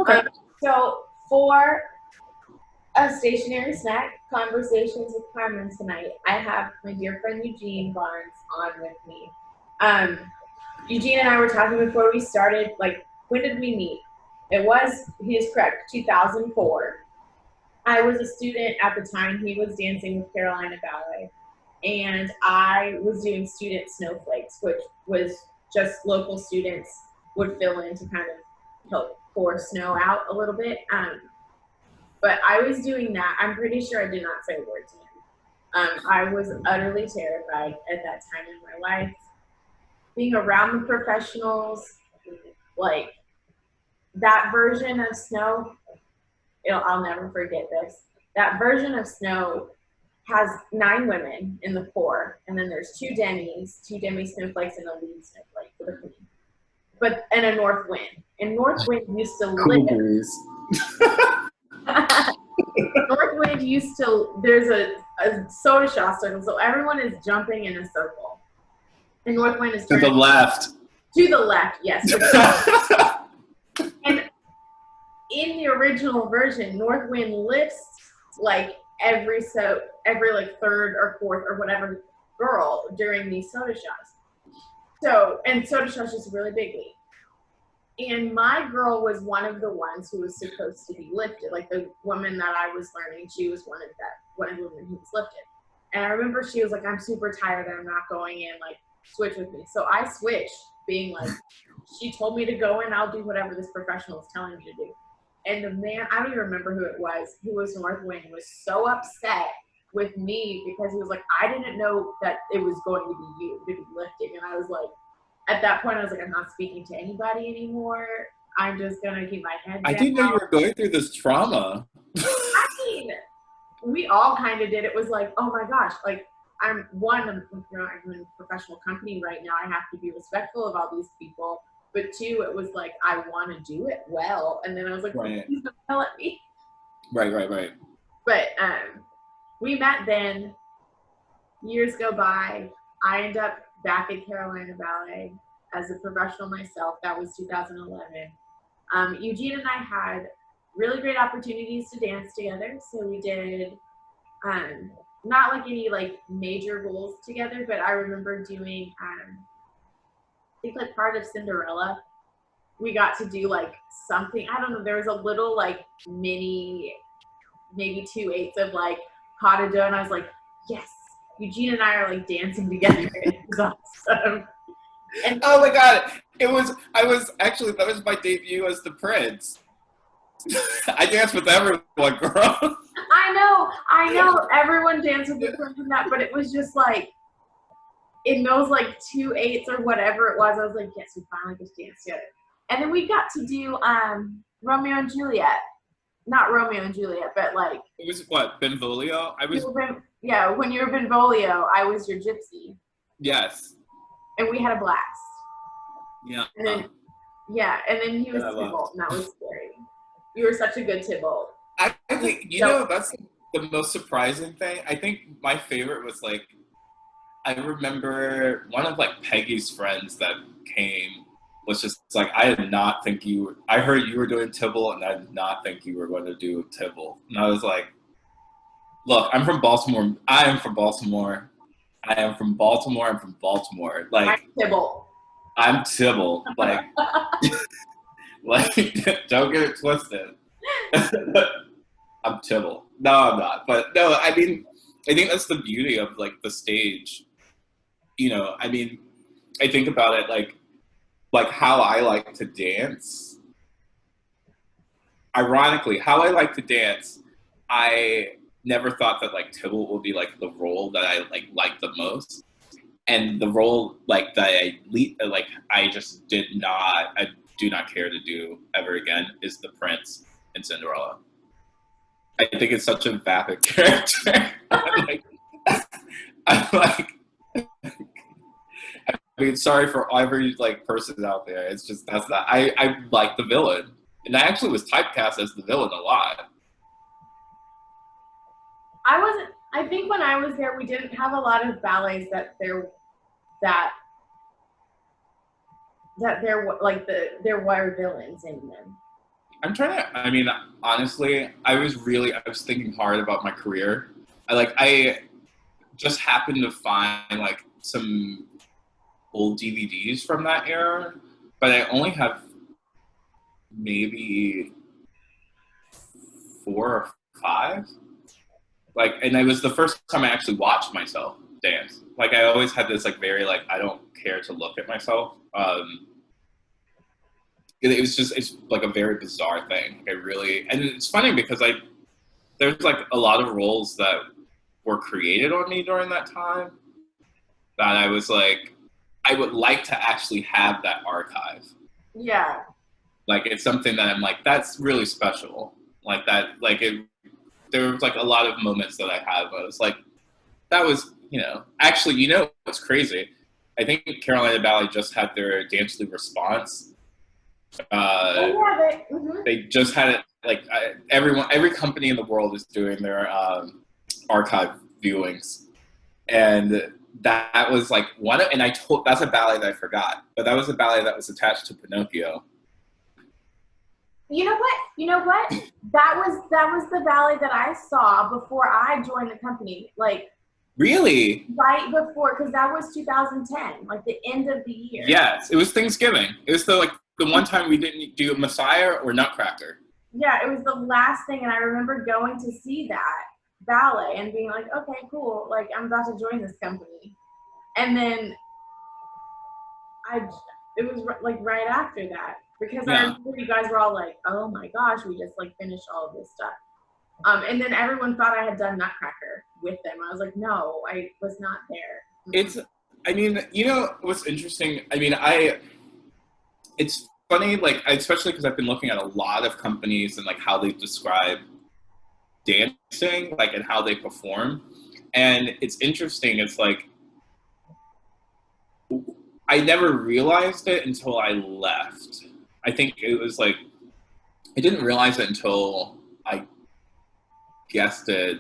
Okay. So for a stationary snack conversations with Carmen tonight, I have my dear friend Eugene Barnes on with me. Um, Eugene and I were talking before we started, like, when did we meet? It was, he is correct, 2004. I was a student at the time. He was dancing with Carolina Ballet. And I was doing student snowflakes, which was just local students would fill in to kind of help pour snow out a little bit. But I was doing that. I'm pretty sure I did not say a word to him. I was utterly terrified at that time in my life. Being around the professionals, like that version of snow, I'll never forget this. That version of snow has 9 women in the pour, and then there's 2 demi snowflakes, and a lead snowflake for the queen. But and a north wind. And north wind used to live. Cool breeze. North wind used to. There's a soda shop circle, so everyone is jumping in a circle. And north wind is To the left. To the left, yes. And in the original version, north wind lifts like every like third or fourth or whatever girl during these soda shots. So, and soda shots is really big league. And my girl was one of the ones who was supposed to be lifted. Like the woman that I was learning, she was one of the women who was lifted. And I remember she was like, I'm super tired and I'm not going in, like, switch with me. So I switched, being like, she told me to go in, I'll do whatever this professional is telling me to do. And the man, I don't even remember who it was, who was North Wind, was so upset with me because he was like, I didn't know that it was going to be you to be lifting. And I was like, at that point, I was like, I'm not speaking to anybody anymore. I'm just going to keep my head down. I didn't know you were going through this trauma. I mean, we all kind of did. It was like, oh my gosh, like, I'm in a professional company right now. I have to be respectful of all these people. But 2, it was like, I want to do it well. And then I was like, right. Please don't yell at me. Right. But we met then. Years go by. I end up back at Carolina Ballet as a professional myself. That was 2011. Eugene and I had really great opportunities to dance together. So we did not like any like major roles together, but I remember doing I think like part of Cinderella. We got to do like something, I don't know, there was a little like mini, maybe 2/8 of like pas de deux, and I was like, yes, Eugene and I are like dancing together. It was awesome. And oh my god, that was my debut as the prince. I danced with everyone, girl. I know, everyone danced with the prince in that, but it was just like, in those like 2/8 or whatever it was, I was like, yes, we finally get to dance together. And then we got to do Romeo and Juliet. Not Romeo and Juliet, but like. It was what, Benvolio? When you were Benvolio, I was your gypsy. Yes. And we had a blast. Yeah. And then, and then he was Tybalt, and that was scary. You were such a good Tybalt. I think, that's the most surprising thing. I think my favorite was like, I remember one of like Peggy's friends that came was just like, I heard you were doing Tybalt, and I did not think you were going to do Tybalt. And I was like, look, I'm from Baltimore. I am from Baltimore. I'm from Baltimore. Like, I'm Tybalt. Like, don't get it twisted. I'm Tybalt. No, I'm not. But no, I mean, I think that's the beauty of like the stage. I mean, I think about it like how I like to dance. Ironically, how I like to dance, I never thought that like Tybalt would be like the role that I like the most, and the role like that I just do not care to do ever again is the Prince in Cinderella. I think it's such a vapid character. I'm like, I mean, sorry for every like person out there. It's just that's not. I like the villain, and I actually was typecast as the villain a lot. I think when I was there, we didn't have a lot of ballets that there were villains in them. I'm trying to. I mean, honestly, I was thinking hard about my career. I just happened to find like some old DVDs from that era, but I only have maybe 4 or 5. Like, and it was the first time I actually watched myself dance. Like, I always had this like very like I don't care to look at myself. It's like a very bizarre thing. And it's funny because there's like a lot of roles that were created on me during that time that I was like, I would like to actually have that archive. Yeah. Like, it's something that I'm like, that's really special. Like that, like there was like a lot of moments that I have. I was like, that was, actually, what's crazy? I think Carolina Ballet just had their Dance League response. They just had it. Like every company in the world is doing their archive viewings, and that was like one. And that's a ballet that I forgot, but that was a ballet that was attached to Pinocchio. You know what? That was the ballet that I saw before I joined the company. Like, really? Right before, because that was 2010, like the end of the year. Yes, it was Thanksgiving. It was the one time we didn't do Messiah or Nutcracker. Yeah, it was the last thing, and I remember going to see that ballet and being like, okay, cool, like I'm about to join this company. And then it was like right after that, because I remember you guys were all like, oh my gosh, we just like finished all of this stuff. And then everyone thought I had done Nutcracker with them. I was like, no, I was not there. What's interesting? It's funny, like, especially because I've been looking at a lot of companies and like how they describe dancing, like, and how they perform. And it's interesting. It's like, I never realized it until I left. I think it was like, I didn't realize it until I guessed it.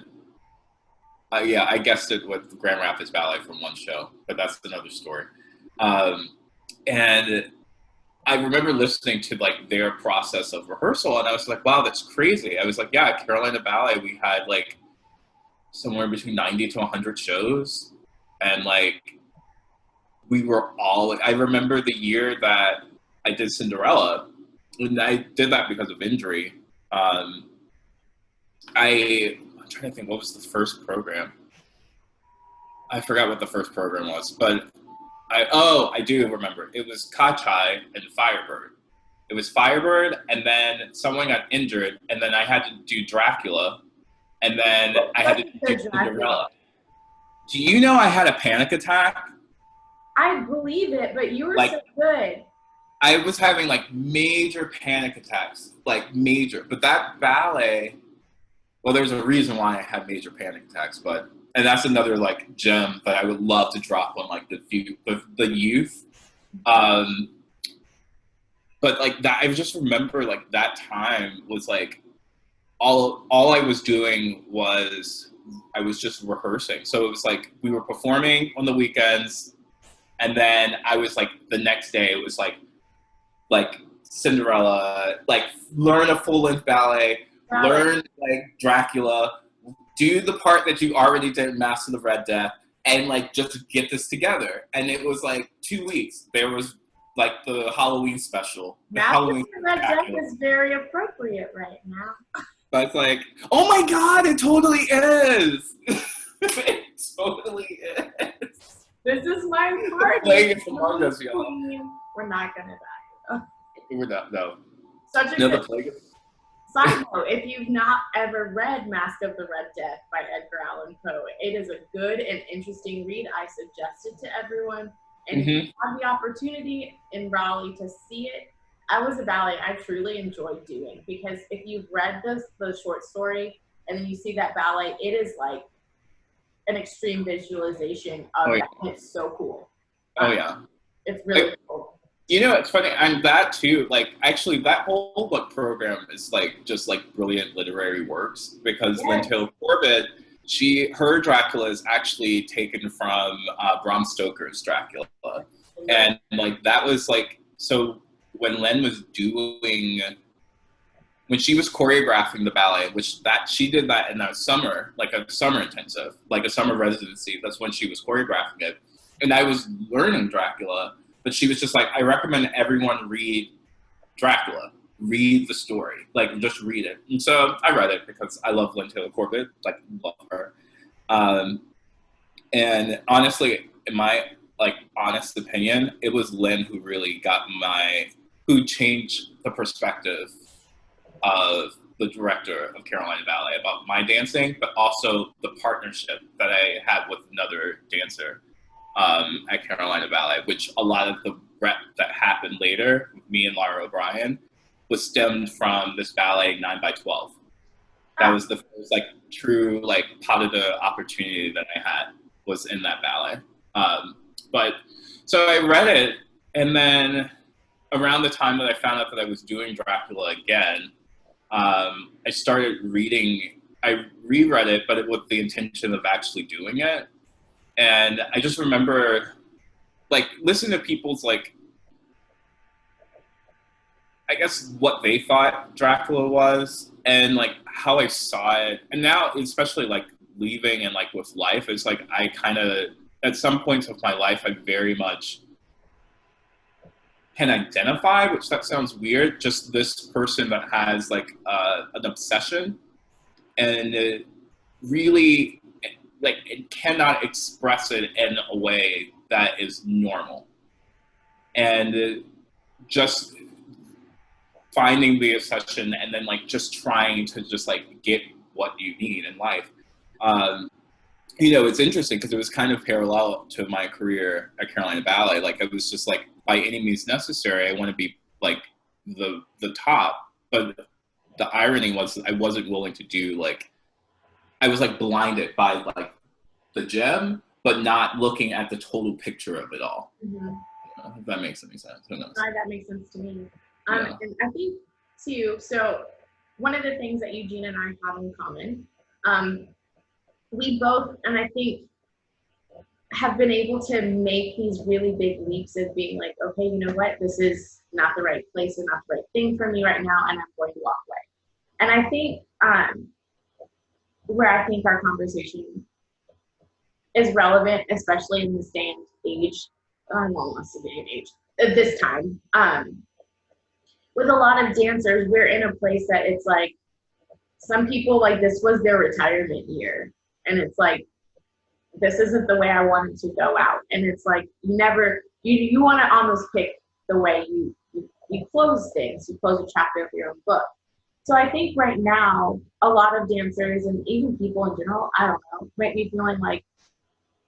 I guessed it with Grand Rapids Ballet from one show, but that's another story. And I remember listening to like their process of rehearsal, and I was like, wow, that's crazy. I was like, yeah, at Carolina Ballet, we had like somewhere between 90 to 100 shows. And like, we were all like, I remember the year that I did Cinderella, and I did that because of injury. I'm trying to think, what was the first program? I forgot what the first program was, but I do remember. It was Kachai and Firebird. It was Firebird, and then someone got injured, and then I had to do Dracula, and then I had to do Cinderella. Do you know I had a panic attack? I believe it, but you were like, so good. I was having like major panic attacks, like major. But that ballet, well, there's a reason why I had major panic attacks, and that's another like gem that I would love to drop on like the youth. But like that, I just remember like that time was like all I was doing was I was just rehearsing. So it was like we were performing on the weekends, and then I was like the next day it was like Cinderella, like learn a full-length ballet, learn like Dracula, do the part that you already did in Mask of the Red Death, and like just get this together. And it was like 2 weeks. There was like the Halloween special. Mask of the Red Death is very appropriate right now. But it's like, oh my god, it totally is. It totally is. This is my party. We're not gonna die. We're not. No. Such a good side note, if you've not ever read Mask of the Red Death by Edgar Allan Poe, it is a good and interesting read. I suggest it to everyone. And if you have the opportunity in Raleigh to see it, that was a ballet I truly enjoyed doing, because if you've read the short story and then you see that ballet, it is like an extreme visualization of that. It's so cool. It's really cool. You know, it's funny, and that too, like, actually, that whole book program is, like, just, like, brilliant literary works, because Lynn Taylor Corbett, her Dracula is actually taken from Bram Stoker's Dracula, and, like, that was, like, so when Len was doing when she was choreographing the ballet, which that she did that in a summer, like a summer intensive, like a summer residency. That's when she was choreographing it. And I was learning Dracula, but she was just like, I recommend everyone read Dracula, read the story, like just read it. And so I read it because I love Lynn Taylor Corbett, like love her. And honestly, in my like honest opinion, it was Lynn who really who changed the perspective of the director of Carolina Ballet about my dancing, but also the partnership that I had with another dancer at Carolina Ballet, which a lot of the rep that happened later with me and Laura O'Brien was stemmed from this ballet 9x12. That was the first like true like pas de deux opportunity that I had was in that ballet. But so I read it, and then around the time that I found out that I was doing Dracula again, I started reading. I reread it, but with the intention of actually doing it. And I just remember, like, listening to people's like, I guess what they thought Dracula was, and like how I saw it. And now, especially like leaving and like with life, it's like I kind of at some points of my life, I very much can identify, which that sounds weird, just this person that has like an obsession and it really like it cannot express it in a way that is normal. And just finding the obsession and then like just trying to just like get what you need in life. You know, it's interesting because it was kind of parallel to my career at Carolina Ballet. Like, I was just like, by any means necessary, I want to be like the top. But the irony was I wasn't willing to do like, I was like blinded by like the gem, but not looking at the total picture of it all. If that makes any sense. Who knows? That makes sense to me. And I think too, so one of the things that Eugene and I have in common, we both, and I think, have been able to make these really big leaps of being like, okay, you know what, this is not the right place and not the right thing for me right now, and I'm going to walk away. And I think where I think our conversation is relevant, especially in this day and age, almost a day and age, at this time, with a lot of dancers, we're in a place that it's like, some people, like, this was their retirement year. And it's like, this isn't the way I wanted to go out. And it's like, you want to almost pick the way you close things. You close a chapter of your own book. So I think right now, a lot of dancers and even people in general, I don't know, might be feeling like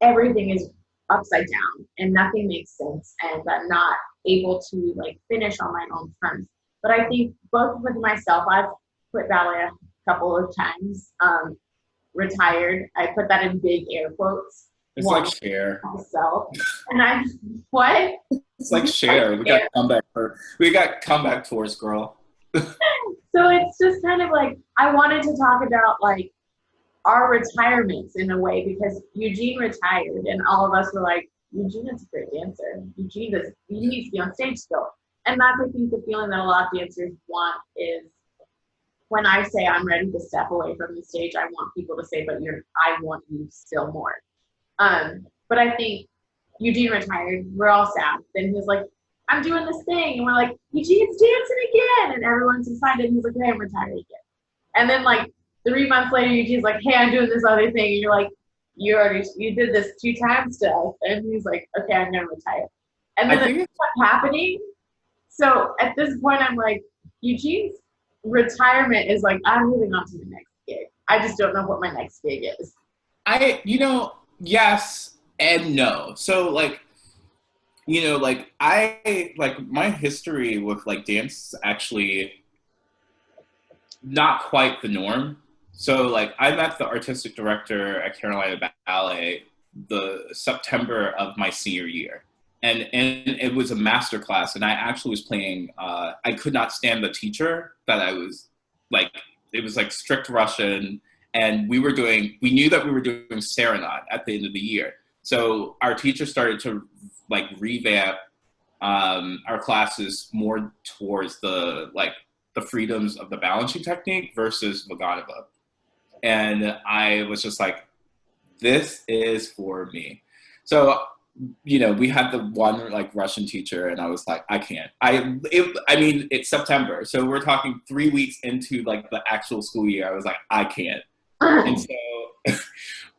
everything is upside down and nothing makes sense. And I'm not able to like finish on my own terms. But I think both with myself, I've quit ballet a couple of times. Retired. I put that in big air quotes. It's like Cher. Myself. And I'm what? It's like Cher. We got comeback tours, girl. So it's just kind of like I wanted to talk about like our retirements in a way because Eugene retired and all of us were like, Eugene is a great dancer. He needs to be on stage still. And that's I think the feeling that a lot of dancers want is when I say I'm ready to step away from the stage, I want people to say, but I want you still more. But I think Eugene retired. We're all sad. Then he was like, I'm doing this thing. And we're like, Eugene's dancing again. And everyone's excited. And he's like, hey, I'm retired again. And then like 3 months later, Eugene's like, hey, I'm doing this other thing. And you're like, you did this 2 times to us. And he's like, okay, I'm going to retire. And then it kept happening. So at this point, I'm like, Eugene's retirement is like, I'm moving on to the next gig. I just don't know what my next gig is. Yes and no. So like, my history with like dance is actually not quite the norm. So like I met the artistic director at Carolina Ballet the September of my senior year. And it was a master class, and I actually was playing, I could not stand the teacher that I was, like, it was like strict Russian, and we knew that we were doing Serenade at the end of the year. So our teacher started to, like, revamp our classes more towards the, like, the freedoms of the balancing technique versus Vaganova. And I was just like, this is for me. So, you know, we had the one like Russian teacher, and I was like, I can't. I mean, it's September, so we're talking 3 weeks into like the actual school year. I was like, I can't. And so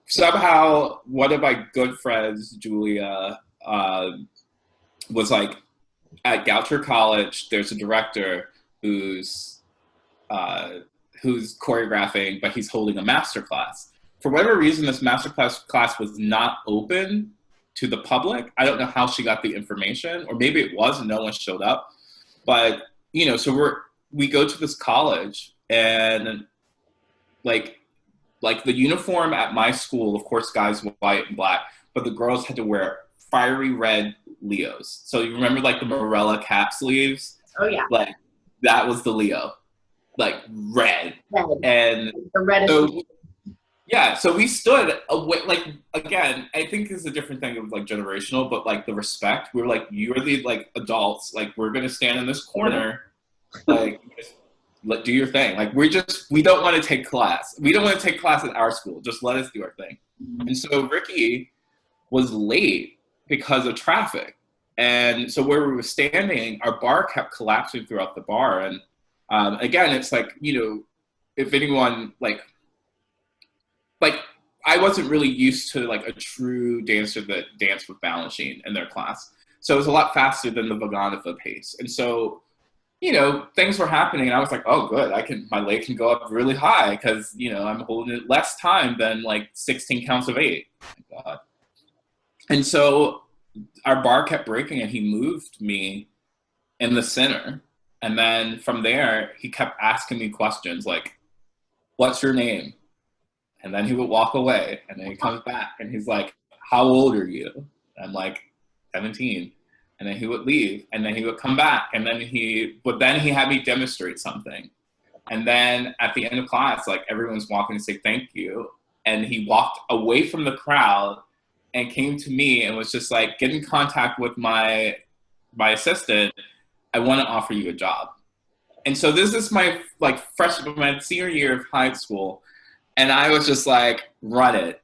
somehow one of my good friends, Julia, was like, at Goucher College, there's a director who's choreographing, but he's holding a master class. For whatever reason, this master class was not open to the public. I don't know how she got the information, or maybe it was and no one showed up. But, you know, so we go to this college, and like the uniform at my school, of course, guys white and black, but the girls had to wear fiery red Leos. So you remember like the Morella cap sleeves? Oh yeah. Like that was the Leo, like red. And the reddish. So, yeah, so we stood away, like, again, I think it's a different thing of like generational, but like the respect, we were like, you're the like adults, like we're gonna stand in this corner, like do your thing. Like we don't want to take class. We don't want to take class at our school. Just let us do our thing. And so Ricky was late because of traffic. And so where we were standing, our bar kept collapsing throughout the bar. And again, it's like, you know, if anyone like I wasn't really used to like a true dancer that danced with balancing in their class. So it was a lot faster than the Vaganova pace. And so, you know, things were happening and I was like, oh good, my leg can go up really high because, you know, I'm holding it less time than like 16 counts of 8. Oh my God. And so our bar kept breaking and he moved me in the center. And then from there, he kept asking me questions like, what's your name? And then he would walk away, and then he comes back, and he's like, how old are you? And I'm like, 17. And then he would leave, and then he would come back, and then he had me demonstrate something. And then at the end of class, like everyone's walking to say thank you, and he walked away from the crowd and came to me and was just like, get in contact with my assistant. I want to offer you a job. And so this is my my senior year of high school. And I was just like, run it.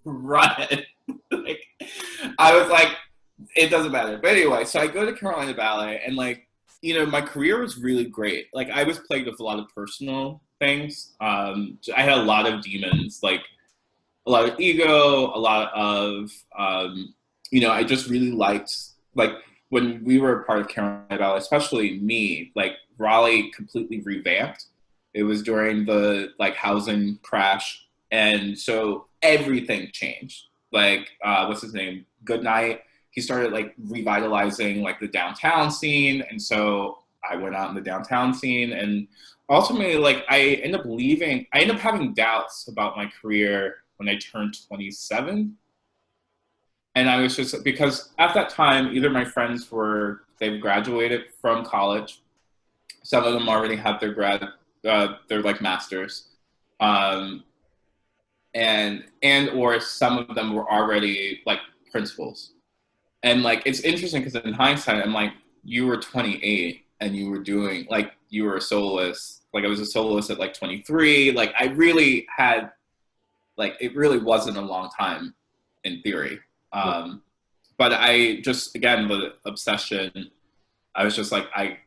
Run it. Like, I was like, it doesn't matter. But anyway, so I go to Carolina Ballet and like, you know, my career was really great. Like I was plagued with a lot of personal things. I had a lot of demons, like a lot of ego, a lot of, you know, I just really liked, like when we were a part of Carolina Ballet, especially me, like Raleigh completely revamped. It was during the like housing crash. And so everything changed. Like, what's his name? Goodnight. He started like revitalizing like the downtown scene. And so I went out in the downtown scene and ultimately like I ended up having doubts about my career when I turned 27. And I was just, because at that time, either my friends they've graduated from college. Some of them already had their like masters, and or some of them were already like principals. And like it's interesting because in hindsight, I'm like, you were 28 and you were doing like you were a soloist. Like I was a soloist at like 23. Like I really had like it really wasn't a long time in theory. But I just again the obsession. I was just like I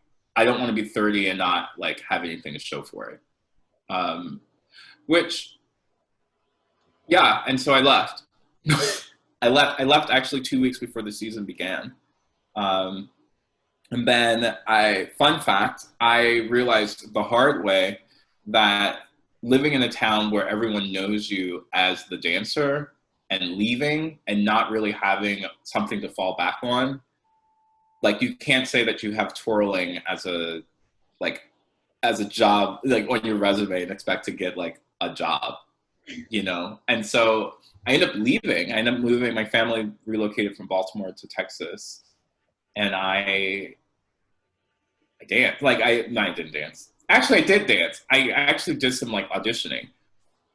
don't want to be 30 and not like have anything to show for it. Which, yeah. And so I left. I left actually 2 weeks before the season began. And then fun fact, I realized the hard way that living in a town where everyone knows you as the dancer and leaving and not really having something to fall back on, like you can't say that you have twirling as a job, like on your resume and expect to get like a job, you know? And so I ended up leaving. I ended up moving. My family relocated from Baltimore to Texas. And I danced. I didn't dance. Actually, I did dance. I actually did some like auditioning.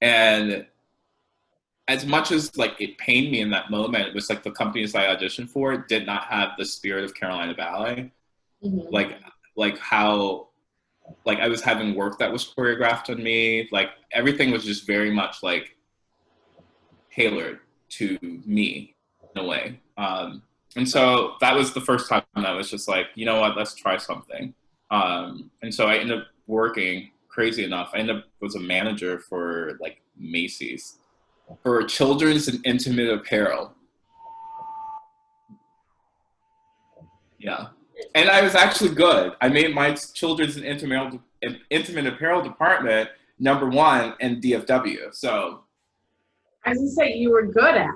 And as much as like it pained me in that moment, it was like the companies I auditioned for did not have the spirit of Carolina Ballet. Mm-hmm. like how like I was having work that was choreographed on me. Like everything was just very much like tailored to me in a way. And so that was the first time that I was just like, you know what, let's try something. And so I ended up working, crazy enough, I ended up was a manager for like Macy's for children's and intimate apparel. Yeah. And I was actually good. I made my children's and intimate apparel department #1 in DFW. So I was gonna say you were good at it.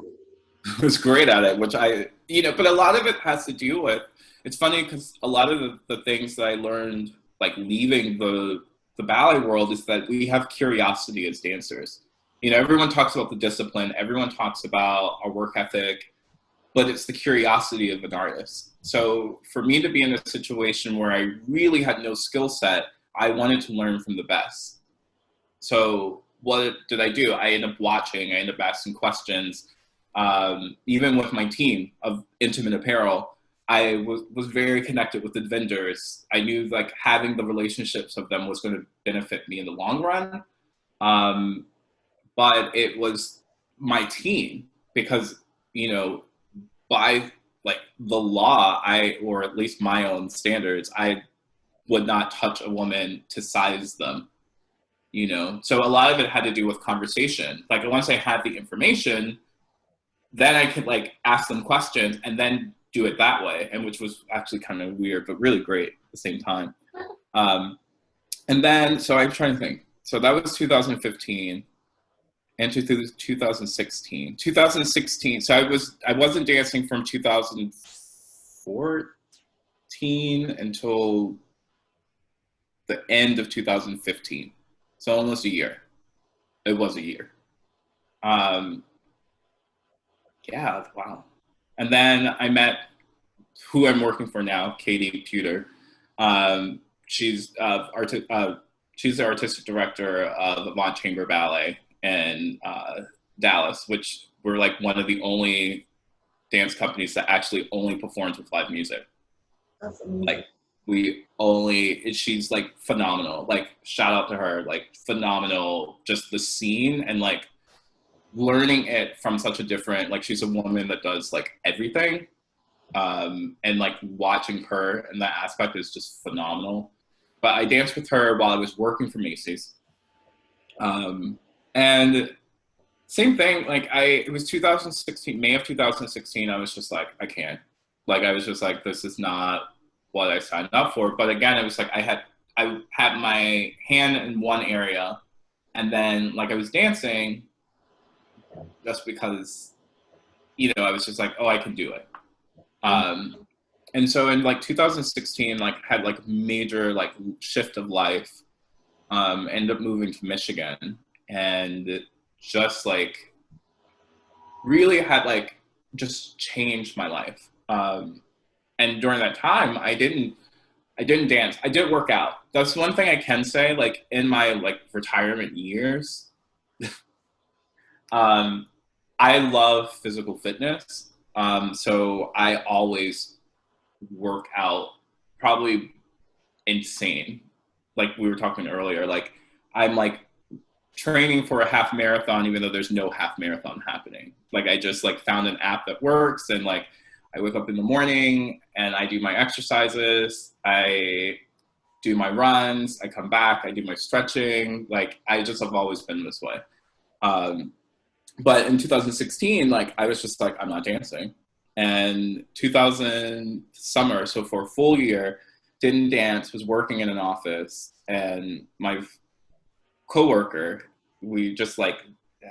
I was great at it, which I, you know, but a lot of it has to do with, it's funny because a lot of the things that I learned, like leaving the ballet world, is that we have curiosity as dancers. You know, everyone talks about the discipline, everyone talks about our work ethic, but it's the curiosity of an artist. So for me to be in a situation where I really had no skill set, I wanted to learn from the best. So what did I do? I ended up watching, I ended up asking questions. Even with my team of intimate apparel, I was very connected with the vendors. I knew like having the relationships of them was going to benefit me in the long run. But it was my team because, you know, by like the law, or at least my own standards, I would not touch a woman to size them, you know? So a lot of it had to do with conversation. Like once I had the information, then I could like ask them questions and then do it that way. And which was actually kind of weird, but really great at the same time. And then, so I'm trying to think. So that was 2015 and 2016. 2016, so I wasn't dancing from 2014 until the end of 2015. So almost a year. It was a year. Yeah, wow. And then I met who I'm working for now, Katie Pewter. She's she's the artistic director of Avant Chamber Ballet in Dallas, which we're like one of the only dance companies that actually only performs with live music. That's amazing. Like she's like phenomenal. Like shout out to her, like phenomenal. Just the scene and like learning it from such a different, like she's a woman that does like everything. And like watching her in that aspect is just phenomenal. But I danced with her while I was working for Macy's. And same thing, like it was 2016, May of 2016, I was just like, I can't. Like I was just like, this is not what I signed up for. But again, it was like I had my hand in one area and then like I was dancing just because, you know, I was just like, oh, I can do it. And so in like 2016, like had like major like shift of life, ended up moving to Michigan and just like really had like just changed my life. And during that time, I didn't dance. I did work out. That's one thing I can say, like in my like retirement years, I love physical fitness. So I always work out probably insane. Like we were talking earlier, like I'm like training for a half marathon, even though there's no half marathon happening. Like I just like found an app that works and like I wake up in the morning and I do my exercises. I do my runs. I come back. I do my stretching. Like I just have always been this way. But in 2016, like I was just like, I'm not dancing. And 2000 summer, so for a full year, didn't dance, was working in an office, and my coworker, we just like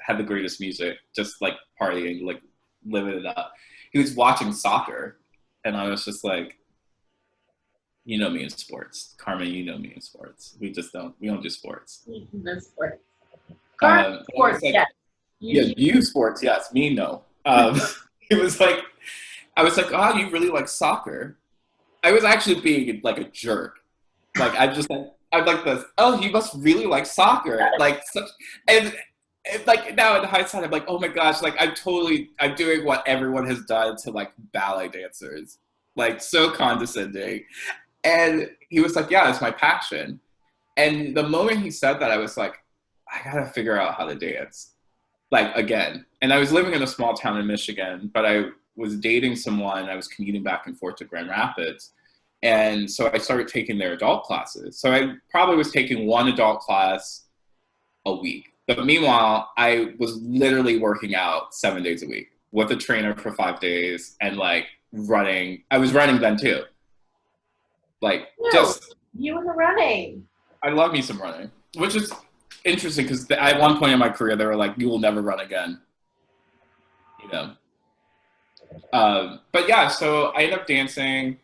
had the greatest music, just like partying, like living it up. He was watching soccer, and I was just like, you know me in sports. Carmen, you know me in sports. We don't do sports. No sports. Sports, like, yes. Yeah, you sports, yes. Me, no. It was like, I was like, oh, you really like soccer? I was actually being like a jerk. Like, I'm like this, oh, you must really like soccer. Like, and like now in hindsight, I'm like, oh my gosh, like I'm doing what everyone has done to like ballet dancers. Like, so condescending. And he was like, yeah, it's my passion. And the moment he said that, I was like, I gotta figure out how to dance. Like, again. And I was living in a small town in Michigan, but I was dating someone. I was commuting back and forth to Grand Rapids. And so I started taking their adult classes. So I probably was taking one adult class a week. But meanwhile, I was literally working out 7 days a week with a trainer for 5 days and like running. I was running then too. Like, just. You were running. I love me some running, which is interesting because at one point in my career, they were like, you will never run again. You know? But yeah, so I ended up dancing.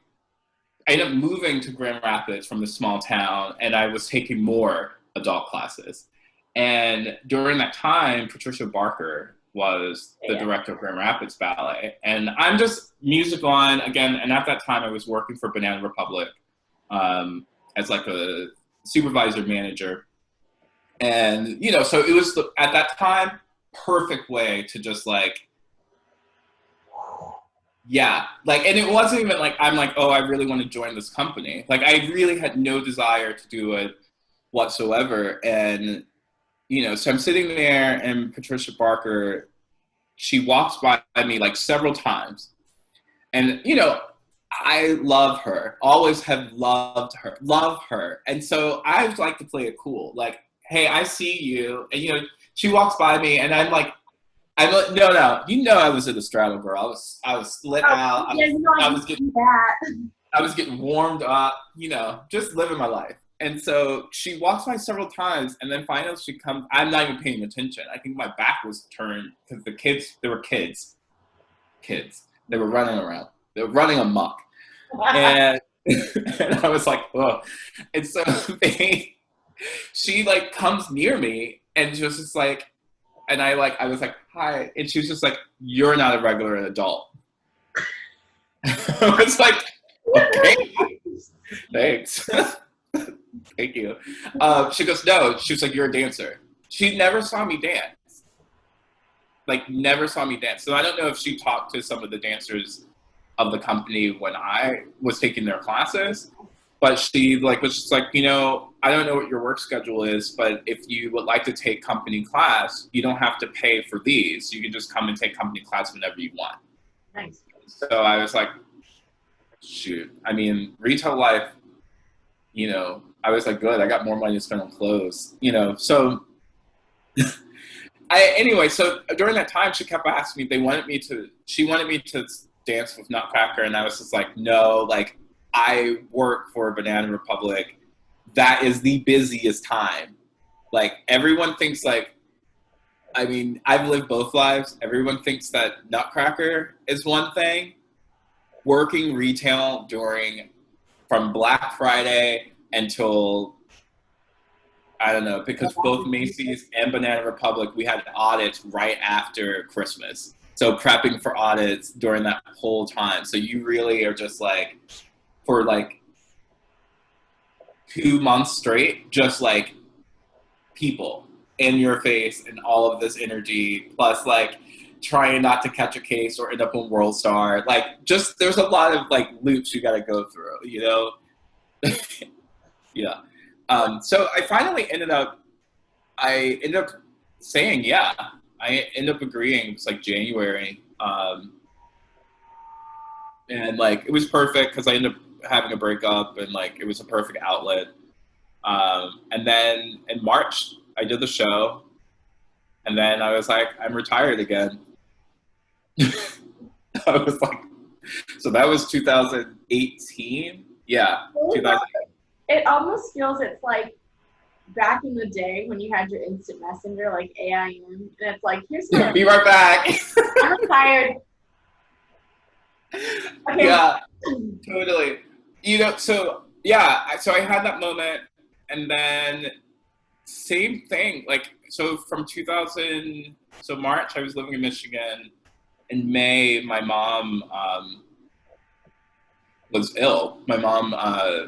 I ended up moving to Grand Rapids from the small town, and I was taking more adult classes. And during that time, Patricia Barker was the director of Grand Rapids Ballet. And I'm just music on, again, and at that time I was working for Banana Republic as like a supervisor manager. And, you know, so it was, at that time, perfect way to just like, yeah, like, and it wasn't even like, I'm like, oh, I really want to join this company. Like, I really had no desire to do it whatsoever. And, you know, so I'm sitting there and Patricia Barker, she walks by me like several times. And, you know, I love her, always have loved her, love her. And so I like to play it cool. Like, hey, I see you. And, you know, she walks by me and I'm like, no, you know, I was in the straddle, girl. I was split out. I was getting warmed up, you know, just living my life. And so she walks by several times, and then finally she comes. I'm not even paying attention. I think my back was turned because they were kids. They were running around. They were running amok. And, and I was like, oh. And so she like comes near me and just like, and I was like, hi. And she was just like, you're not a regular adult. I was like, okay, thanks. Thank you. She goes, no. She was like, you're a dancer. She never saw me dance. Like, never saw me dance. So I don't know if she talked to some of the dancers of the company when I was taking their classes. But she like was just like, you know, I don't know what your work schedule is, but if you would like to take company class, you don't have to pay for these. You can just come and take company class whenever you want. Nice. So I was like, shoot. I mean, retail life, you know, I was like, good. I got more money to spend on clothes, you know. So anyway, so during that time, she kept asking me, she wanted me to dance with Nutcracker. And I was just like, no, like, I work for Banana Republic. That is the busiest time. Like, everyone thinks like, I mean, I've lived both lives. Everyone thinks that Nutcracker is one thing. Working retail from Black Friday until, I don't know, because both Macy's and Banana Republic, we had audits right after Christmas. So prepping for audits during that whole time. So you really are just like, for like 2 months straight, just like people in your face and all of this energy, plus like trying not to catch a case or end up on World Star. Like, just there's a lot of like loops you got to go through, you know? Yeah. So I finally ended up saying, yeah. I ended up agreeing. It was like January. And like, it was perfect because I ended up having a breakup and like, it was a perfect outlet. And then in March, I did the show. And then I was like, I'm retired again. I was like, so that was 2018. Yeah. 2018. It almost feels it's like back in the day when you had your instant messenger, like AIM, and it's like, here's my be right back. I'm retired. Okay. Yeah, totally. You know, so yeah, so I had that moment, and then same thing. Like, so from March, I was living in Michigan. In May, my mom was ill. My mom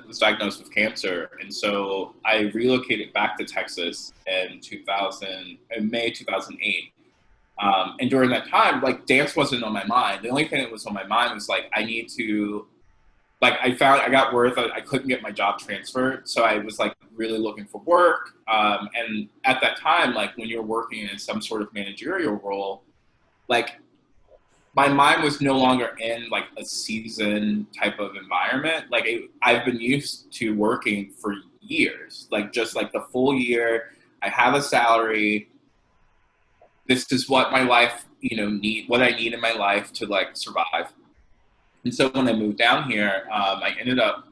was diagnosed with cancer, and so I relocated back to Texas in May 2008. And during that time, like, dance wasn't on my mind. The only thing that was on my mind was like, I need to like I got word that I couldn't get my job transferred, so I was like really looking for work. And at that time, like when you're working in some sort of managerial role, like my mind was no longer in like a season type of environment. Like I've been used to working for years, like just like the full year. I have a salary. This is what my life, what I need in my life to like survive. And so when I moved down here, I ended up,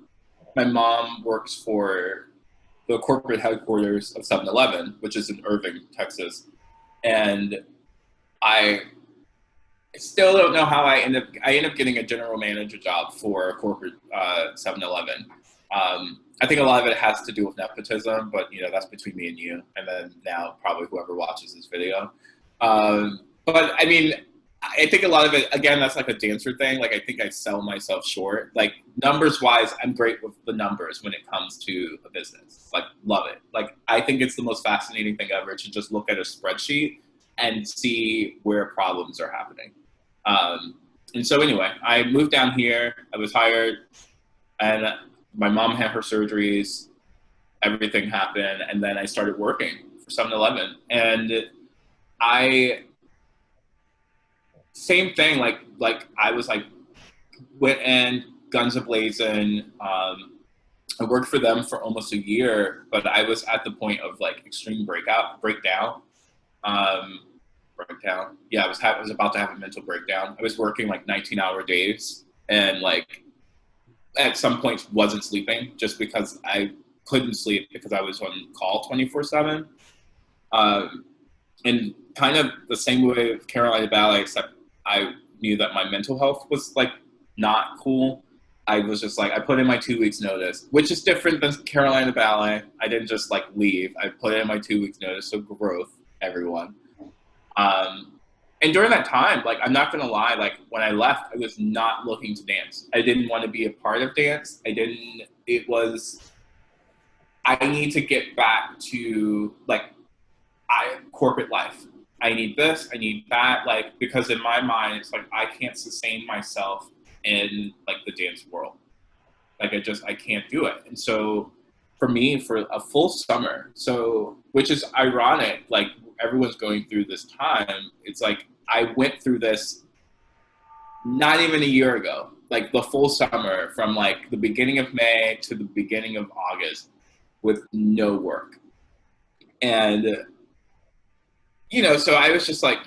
my mom works for the corporate headquarters of 7-Eleven, which is in Irving, Texas. And I still don't know how I end up getting a general manager job for a corporate 7-Eleven. I think a lot of it has to do with nepotism, but that's between me and you, and then now probably whoever watches this video. But I mean, I think a lot of it, again, that's like a dancer thing. Like I think I sell myself short. Like numbers wise, I'm great with the numbers when it comes to a business. Like love it. Like I think it's the most fascinating thing ever to just look at a spreadsheet and see where problems are happening. And so anyway, I moved down here. I was hired, and my mom had her surgeries. Everything happened, and then I started working for 7-Eleven. And same thing. Like I was like went in guns a-blazing. I worked for them for almost a year, but I was at the point of like extreme breakdown. Yeah, I was about to have a mental breakdown. I was working like 19-hour days, and like at some points wasn't sleeping just because I couldn't sleep because I was on call 24/7. And kind of the same way with Carolina Ballet, except I knew that my mental health was like not cool. I was just like, I put in my 2 weeks notice, which is different than Carolina Ballet. I didn't just like leave. I put in my 2 weeks notice. So growth, everyone. And during that time, like, I'm not going to lie, like when I left, I was not looking to dance. I didn't want to be a part of dance. I need to get back to like, corporate life. I need this, I need that, like, because in my mind, it's like, I can't sustain myself in like the dance world. Like I can't do it. And so for me, for a full summer, which is ironic, like everyone's going through this time. It's like, I went through this not even a year ago, like the full summer from like the beginning of May to the beginning of August with no work. And so I was just like,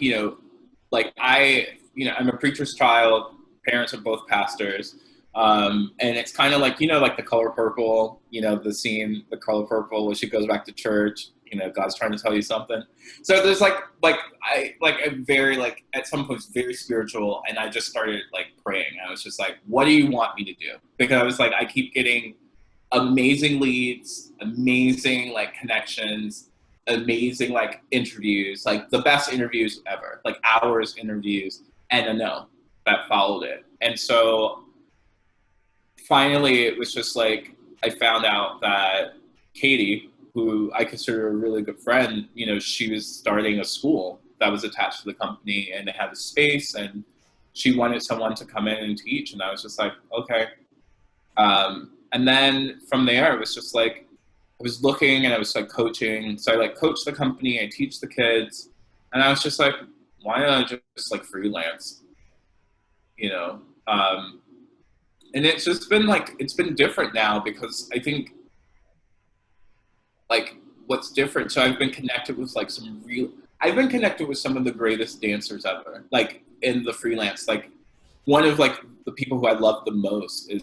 like I'm a preacher's child, parents are both pastors. And it's kind of like, like the color purple, the scene, the color purple, where she goes back to church, God's trying to tell you something. So there's a very, like, at some points, very spiritual. And I just started like praying. I was just like, what do you want me to do? Because I was like, I keep getting amazing leads, amazing like connections, amazing like interviews, like the best interviews ever, like hours interviews, and a no that followed it. And so finally it was just like, I found out that Katie, who I consider a really good friend, she was starting a school that was attached to the company, and it had a space, and she wanted someone to come in and teach. And I was just like, okay. And then from there, it was just like, I was looking and I was like coaching. So I like coach the company, I teach the kids. And I was just like, why not I just like freelance? And it's just been like, it's been different now, because I think like what's different. So I've been connected with like I've been connected with some of the greatest dancers ever, like in the freelance. Like one of like the people who I love the most is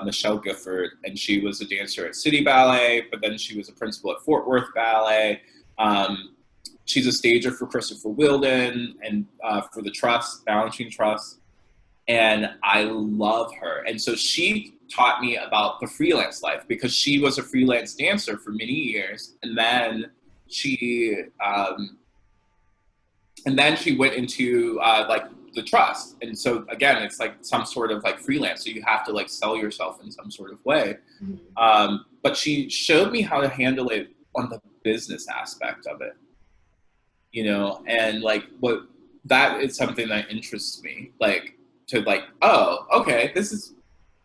Michelle Gifford, and she was a dancer at City Ballet, but then she was a principal at Fort Worth Ballet. She's a stager for Christopher Wheeldon and for the Trust, Balancing Trust, and I love her. And so she taught me about the freelance life, because she was a freelance dancer for many years, and then she went into like the Trust. And so again, it's like some sort of like freelance, so you have to like sell yourself in some sort of way. Mm-hmm. But she showed me how to handle it on the business aspect of it, and like that is something that interests me, like to like, oh, okay, this is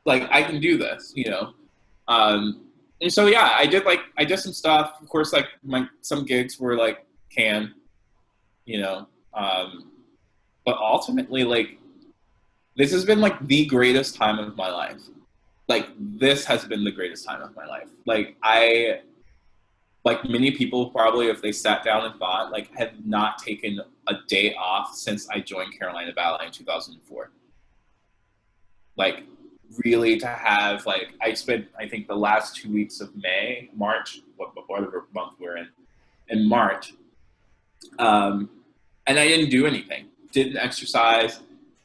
like I can do this, you know. And so yeah, I did some stuff. Of course, like some gigs were like canned, you know. But ultimately, like this has been like the greatest time of my life. Like this has been the greatest time of my life. Like many people probably, if they sat down and thought, like have not taken a day off since I joined Carolina Ballet in 2004. Like really to have like I spent I think the last 2 weeks of March, before the month we're in March, and I didn't do anything. Didn't exercise.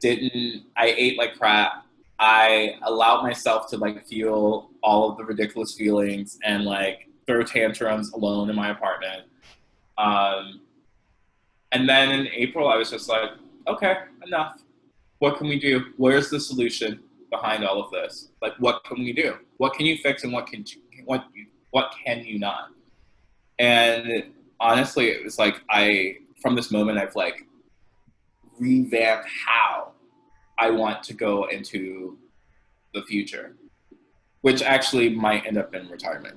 I ate like crap. I allowed myself to like feel all of the ridiculous feelings and like throw tantrums alone in my apartment. Um, and then in April, I was just like, okay, enough. What can we do? Where's the solution behind all of this? Like, what can we do? What can you fix, and what can you not? And honestly, it was like from this moment, I've like revamped how I want to go into the future, which actually might end up in retirement.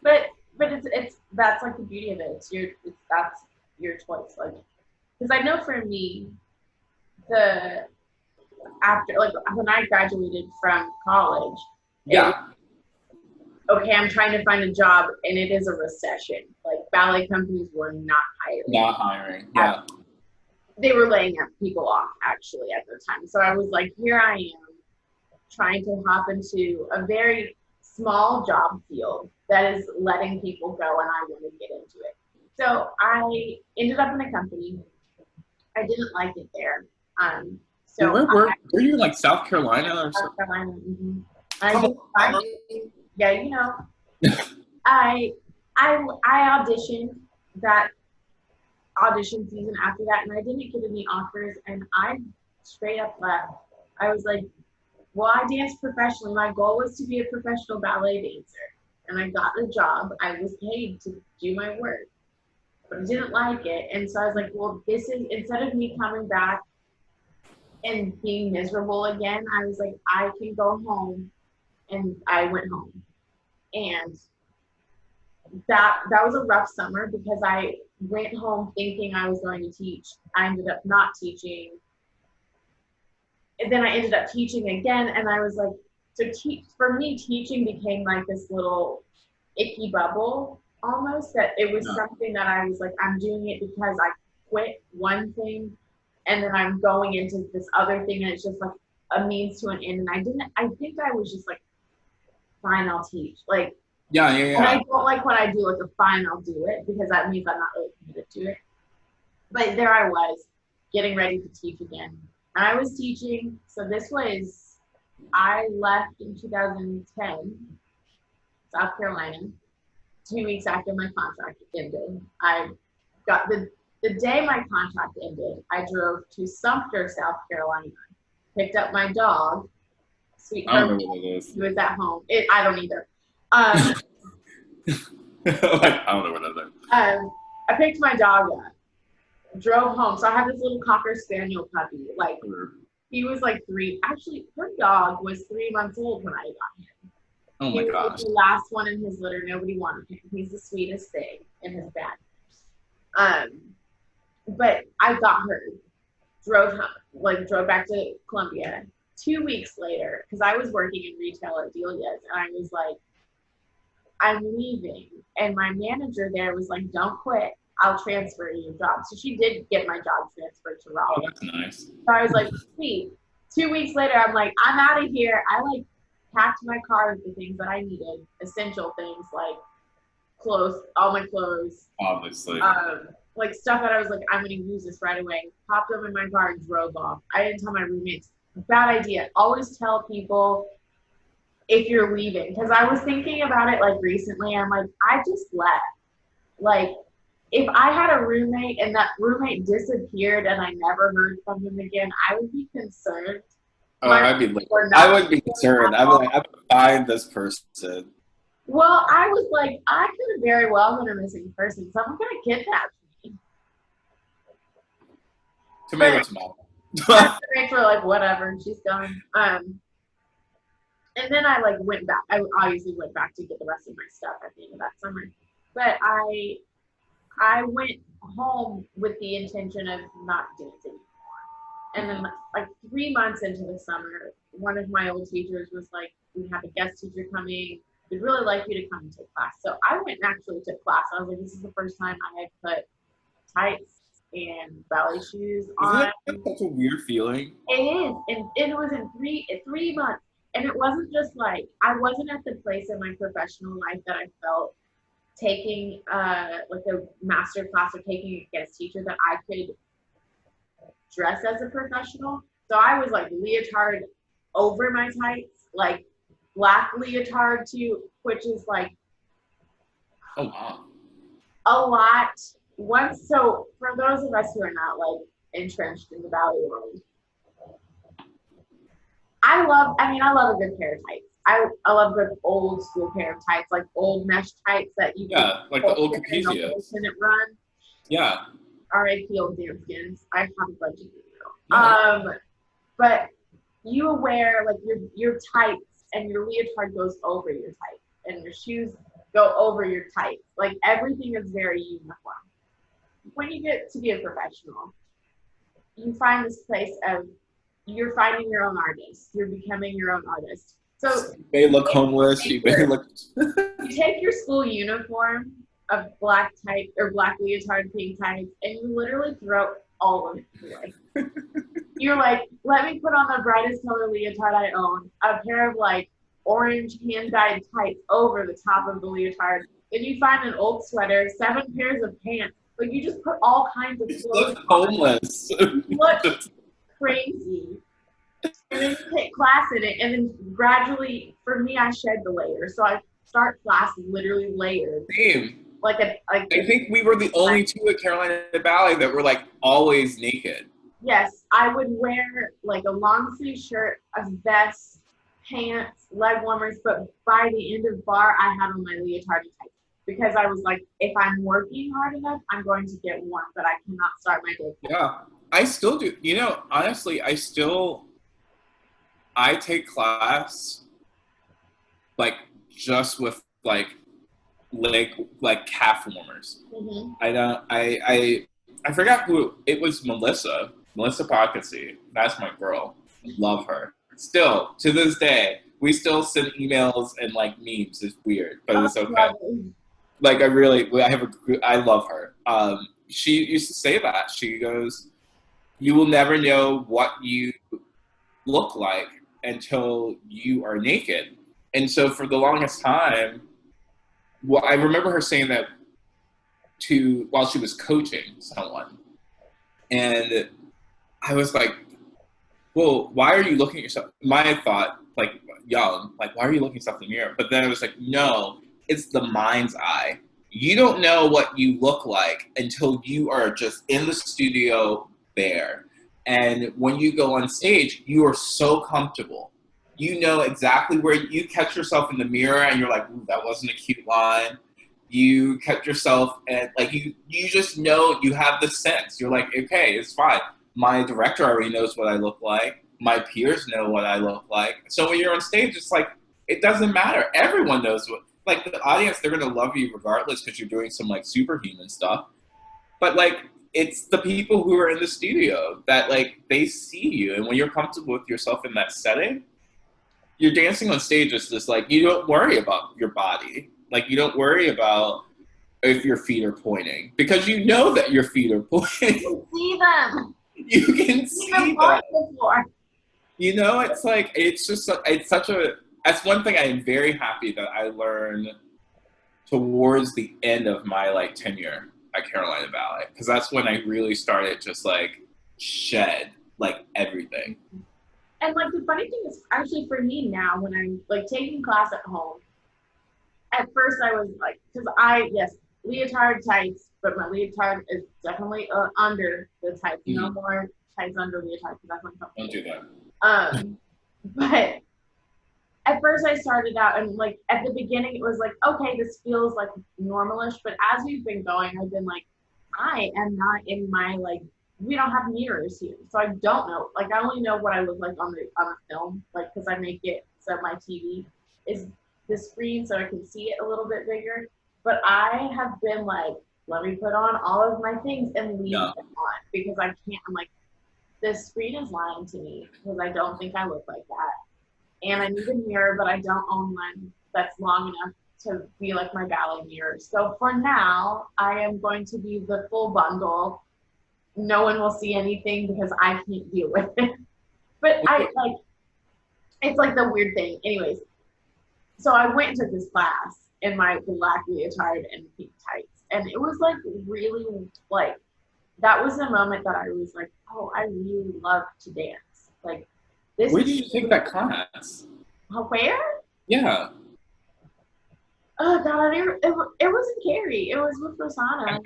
But it's that's like the beauty of it. That's your choice. Like, because I know for me, after like when I graduated from college, yeah. Okay, I'm trying to find a job, and it is a recession. Like ballet companies were not hiring. Not hiring. Yeah. They were laying people off actually at the time. So I was like, here I am, trying to hop into a very small job field that is letting people go, and I want to get into it. So I ended up in a company. I didn't like it there. So were you in like South Carolina or something? South Carolina. Mm-hmm. Yeah, you know. I auditioned that audition season after that, and I didn't get any offers, and I straight up left. I was like, well, I danced professionally. My goal was to be a professional ballet dancer, and I got the job. I was paid to do my work, but I didn't like it, and so I was like, well, this is, instead of me coming back and being miserable again, I was like, I can go home, and I went home. And that was a rough summer because I went home thinking I was going to teach. I ended up not teaching. And then I ended up teaching again, and I was like, for me, teaching became like this little icky bubble almost, that it was something that I was like, I'm doing it because I quit one thing, and then I'm going into this other thing, and it's just like a means to an end. And I think I was just like, fine, I'll teach. Like, yeah. And I don't like when I do like a fine, I'll do it, because that means I'm not really committed to it. But there I was, getting ready to teach again. And I was teaching, so I left in 2010, South Carolina, 2 weeks after my contract ended. I got the day my contract ended, I drove to Sumter, South Carolina, picked up my dog, Sweet Carmen. I don't know what it is. He was at home. I don't either. I don't know what that is. I picked my dog up, drove home. So I have this little Cocker Spaniel puppy. Like, he was like 3. Actually, her dog was 3 months old when I got him. Oh my gosh. He was the last one in his litter. Nobody wanted him. He's the sweetest thing in his bed. But I got her, drove back to Columbia. 2 weeks later, because I was working in retail at Delia's, and I was like, I'm leaving. And my manager there was like, don't quit. I'll transfer your job. So she did get my job transferred to Raleigh. Oh, that's nice. So I was like, sweet. 2 weeks later, I'm like, I'm out of here. I like packed my car with the things that I needed, essential things like clothes, all my clothes. Obviously. Like stuff that I was like, I'm going to use this right away. Popped them in my car and drove off. I didn't tell my roommates. Bad idea. Always tell people if you're leaving, because I was thinking about it like recently. I'm like, I just left. Like, if I had a roommate and that roommate disappeared and I never heard from him again, I would be concerned. I would be concerned. I would find this person. Well, I was like, I could have very well been a missing person. Someone's gonna kidnap me. Tomato, tomato. My parents were like, whatever, she's done. And then I like went back. I obviously went back to get the rest of my stuff at the end of that summer. But I went home with the intention of not dancing anymore. And then like 3 months into the summer, one of my old teachers was like, we have a guest teacher coming. We'd really like you to come and take class. So I went and actually took class. I was like, this is the first time I had put tights and ballet shoes on. Isn't that such a weird feeling? It is. And it was in 3 months. And it wasn't just like, I wasn't at the place in my professional life that I felt taking like a master class or taking a guest teacher that I could dress as a professional. So I was like leotard over my tights, like black leotard too, which is like oh wow, a lot. Once, so for those of us who are not like entrenched in the ballet world, I love a good pair of tights. I love a good old school pair of tights, like old mesh tights that you can like the old Capizzios. Run. Yeah. R.I.P. old damn skins. I have a bunch of them now. But you wear like your tights and your leotard goes over your tights and your shoes go over your tights. Like everything is very uniform. When you get to be a professional, you find this place of you're finding your own artist. You're becoming your own artist. So you may look homeless. You may look. You take your school uniform of black tights or black leotard pink tights, and you literally throw all of it away. You're like, let me put on the brightest color leotard I own, a pair of like orange hand-dyed tights over the top of the leotard. Then you find an old sweater, 7 pairs of pants. Like you just put all kinds of clothes. Look homeless. Look crazy. And then you take class in it, and then gradually, for me, I shed the layers. So I start class literally layered. Same. I think we were the only two at Carolina Ballet that were like always naked. Yes, I would wear like a long sleeve shirt, a vest, pants, leg warmers, but by the end of bar, I had on my leotard tights because I was like, if I'm working hard enough, I'm going to get warm, but I cannot start my day. Yeah, I still do. You know, honestly, I take class like just with like calf warmers. Mm-hmm. I forgot who it was. Melissa Pocketsy. That's my girl. Love her. Still to this day, we still send emails and like memes. It's weird, but it's okay. Like I love her. She used to say that. She goes, "You will never know what you look like until you are naked." And so for the longest time, well, I remember her saying that while she was coaching someone. And I was like, well, why are you looking at yourself? My thought, like young, like, why are you looking at yourself in the mirror? But then I was like, no, it's the mind's eye. You don't know what you look like until you are just in the studio there. And when you go on stage, you are so comfortable. You know exactly where you catch yourself in the mirror and you're like, ooh, that wasn't a cute line. You catch yourself and like you just know, you have the sense. You're like, okay, it's fine. My director already knows what I look like. My peers know what I look like. So when you're on stage, it's like, it doesn't matter. Everyone knows like the audience, they're going to love you regardless because you're doing some like superhuman stuff. But like, it's the people who are in the studio that like, they see you. And when you're comfortable with yourself in that setting, you're dancing on stage is just like, you don't worry about your body. Like, you don't worry about if your feet are pointing because you know that your feet are pointing. You can see them. You can see them. You know, it's like, that's one thing I am very happy that I learned towards the end of my like tenure at Carolina Ballet. Because that's when I really started just like shed like everything. And like the funny thing is actually for me now when I'm like taking class at home, at first I was like, because leotard tights, but my leotard is definitely under the tights. Mm-hmm. No more tights under leotard because that's uncomfortable. Don't do that. But at first I started out and like at the beginning it was like, okay, this feels like normalish. But as we've been going, I've been like, I am not in my like we don't have mirrors here, so I don't know. Like, I only know what I look like on the film, like, because I make it so my TV is the screen, so I can see it a little bit bigger. But I have been like, let me put on all of my things and leave Yeah. them on because I can't. I'm like, this screen is lying to me because I don't think I look like that, and I need a mirror, but I don't own one that's long enough to be like my ballet mirror. So for now, I am going to be the full bundle. No one will see anything because I can't deal with it. But I like, it's like the weird thing. Anyways, so I went and took this class in my black leotard and pink tights. And it was like really like, that was the moment that I was like, oh, I really love to dance. Like, this Where is. did you take that class? Where? Yeah. Oh, God, it was in Cary. It was with Rosanna.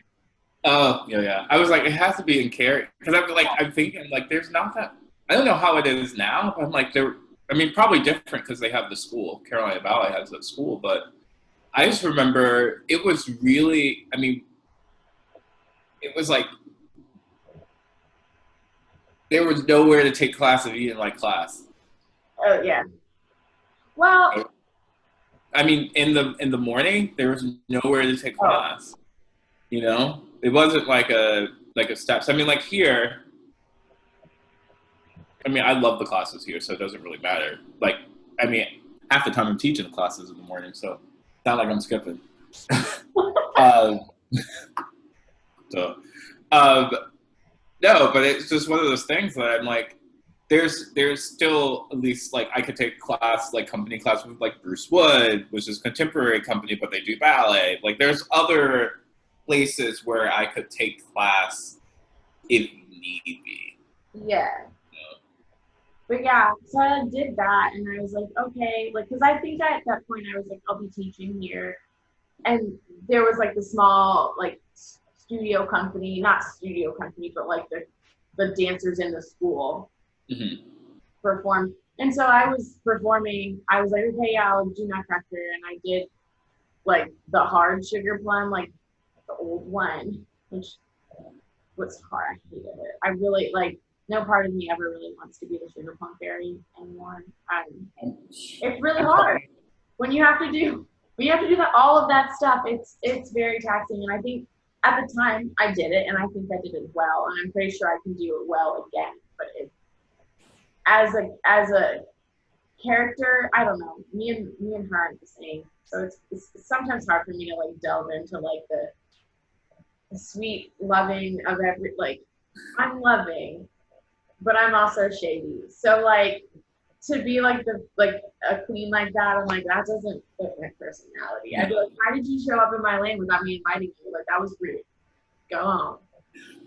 Oh, yeah, yeah. I was like, it has to be in Cary. Because I'm thinking, like, there's not that. I don't know how it is now, but I'm like, I mean, probably different because they have the school. Carolina Ballet has that school. But I just remember it was really, I mean, it was like, there was nowhere to take class if you didn't like class. Oh, yeah. Well, I mean, in the morning, there was nowhere to take oh, class. You know, it wasn't like a steps. I mean, like here. I mean, I love the classes here, so it doesn't really matter. Like, I mean, half the time I'm teaching the classes in the morning, so it's not like I'm skipping. um, so, um, no, but it's just one of those things that I'm like, there's still at least like I could take class like company class with like Bruce Wood, which is contemporary company, but they do ballet. Like, there's other places where I could take class if need be. yeah. But yeah, so I did that, and I was like, okay, like, because I think at that point I was like, I'll be teaching here, and there was like the small like studio company, not studio company, but like the dancers in the school Mm-hmm. performed, and so I was performing. I was like, okay, yeah, I'll do Nutcracker, and I did like the hard sugar plum, like the old one, which was hard. I hated it. I really like. No part of me ever really wants to be the sugar plum fairy anymore. It's really hard when you have to do all of that stuff. It's very taxing, and I think at the time I did it, and I think I did it well, and I'm pretty sure I can do it well again. But as a character, I don't know. Me and her aren't the same, so it's sometimes hard for me to like delve into like the sweet loving of every like. I'm loving, but I'm also shady. So like, to be like a queen like that, I'm like, that doesn't fit my personality. I'd be like, why did you show up in my lane without me inviting you? Like, that was rude. Go home.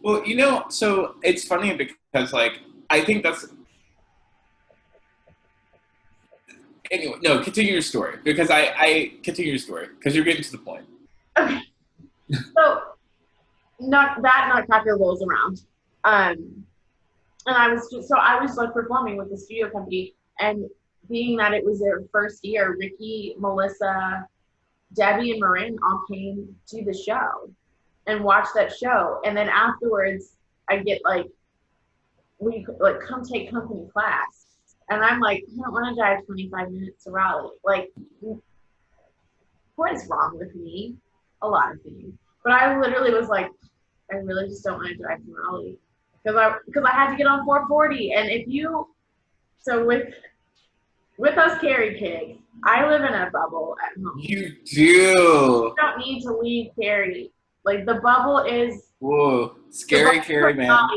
Well, so it's funny because like I think that's anyway. No, continue your story because I continue your story because you're getting to the point. Okay. So not that Nutcracker rolls around. And I was like performing with the studio company, and being that it was their first year, Ricky, Melissa, Debbie, and Marin all came to the show and watched that show. And then afterwards, I get like, we like come take company class, and I'm like, I don't want to drive 25 minutes to Raleigh. Like, what is wrong with me? A lot of things. But I literally was like, I really just don't want to drive to Raleigh because I had to get on 440. And if you so with us Cary kids, I live in a bubble at home. You do. You don't need to leave Cary. Like, the bubble is. Whoa, scary Cary, man.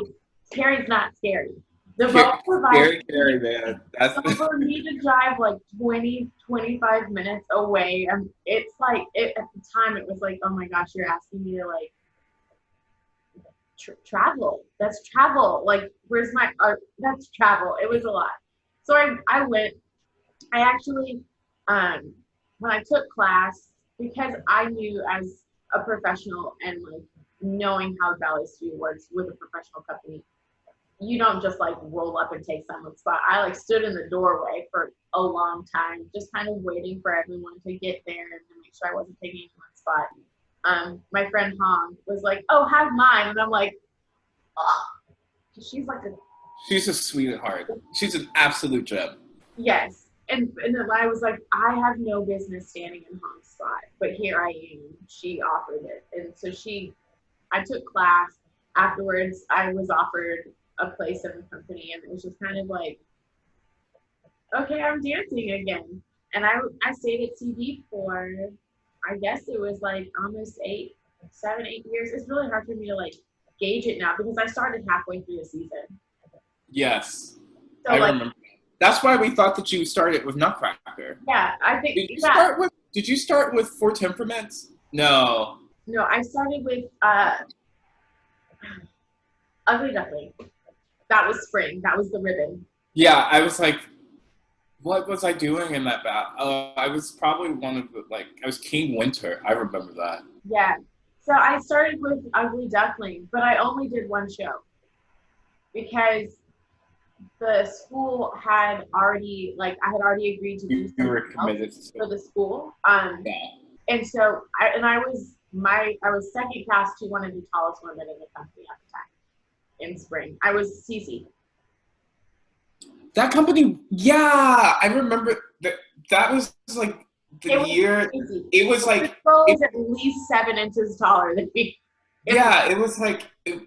Cary's not scary. The bubble provides. Scary Cary, man. That's. So for me to drive like 20-25 minutes away, and it's like at the time it was like, oh my gosh, you're asking me to like travel. That's travel. Like, where's my that's travel. It was a lot. So I went. I actually when I took class, because I knew as a professional and like knowing how ballet studio works with a professional company, you don't just like roll up and take someone's spot. I like stood in the doorway for a long time, just kind of waiting for everyone to get there and to make sure I wasn't taking anyone's spot. My friend Hong was like, "Oh, have mine," and I'm like, "Oh, She's like a She's a sweetheart. She's an absolute gem. yes. And then I was like, I have no business standing in Hong's spot, but here I am. She offered it, and so I took class. Afterwards, I was offered a place in the company, and it was just kind of like, okay, I'm dancing again. And I stayed at CD for, I guess it was like almost 7, 8 years. It's really hard for me to like gauge it now because I started halfway through the season. Yes, So I like, remember. That's why we thought that you started with Nutcracker. yeah, I think Did you start with Four Temperaments? No. No, I started with Ugly Duckling. That was spring. That was the ribbon. Yeah, I was like, what was I doing in that I was probably one of the, like, I was King Winter. I remember that. Yeah. So I started with Ugly Duckling, but I only did one show because the school had already, like, I had already agreed to do You were something committed else to for the school. yeah. And so, I was second cast to one of the tallest women in the company at the time in spring. I was Cece. That company, yeah, I remember that. That was like the year. It was like it was at least 7 inches taller than me. Yeah, it was like it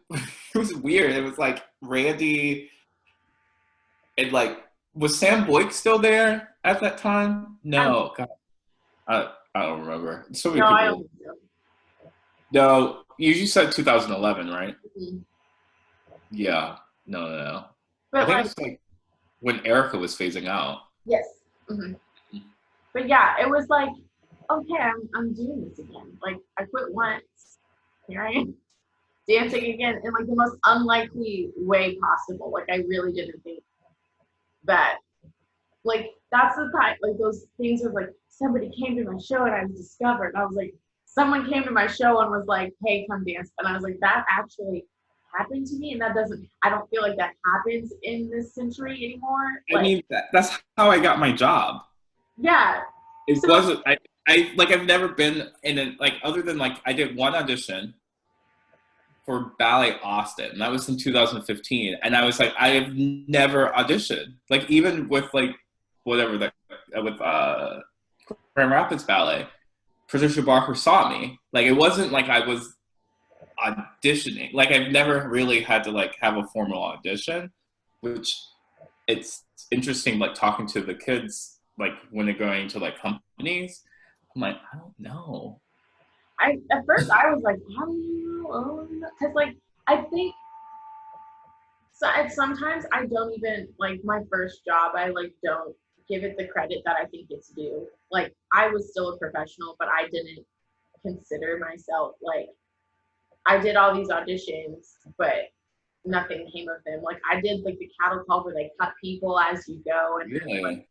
was weird. It was like Randy and like was Sam Boyk still there at that time? No, God, I don't remember. So many no, people. I don't think so. No, you said 2011, right? Mm-hmm. Yeah, no. But I think like, it's like when Erica was phasing out. yes. Mm-hmm. But yeah, it was like, okay, I'm doing this again. Like I quit once, here I am dancing again in like the most unlikely way possible. Like I really didn't think that. Like that's the time. Like those things were like somebody came to my show and I was discovered. And I was like, someone came to my show and was like, hey, come dance. And I was like, that actually happened to me, and I don't feel like that happens in this century anymore. I mean, that's how I got my job. Yeah. It wasn't. I've never been in a, like, other than like I did one audition for Ballet Austin, and that was in 2015. And I was like, I have never auditioned. Like even with like whatever that with Grand Rapids Ballet, Patricia Barker saw me. Like it wasn't like I was auditioning. Like I've never really had to like have a formal audition, which it's interesting. Like talking to the kids, like when they're going to like companies, I'm like, I don't know. At first I was like, how do you know? Because like I think so. Sometimes I don't even like my first job. I like don't give it the credit that I think it's due. Like I was still a professional, but I didn't consider myself like I did all these auditions, but nothing came of them. Like I did like the cattle call where they cut people as you go, and really, like,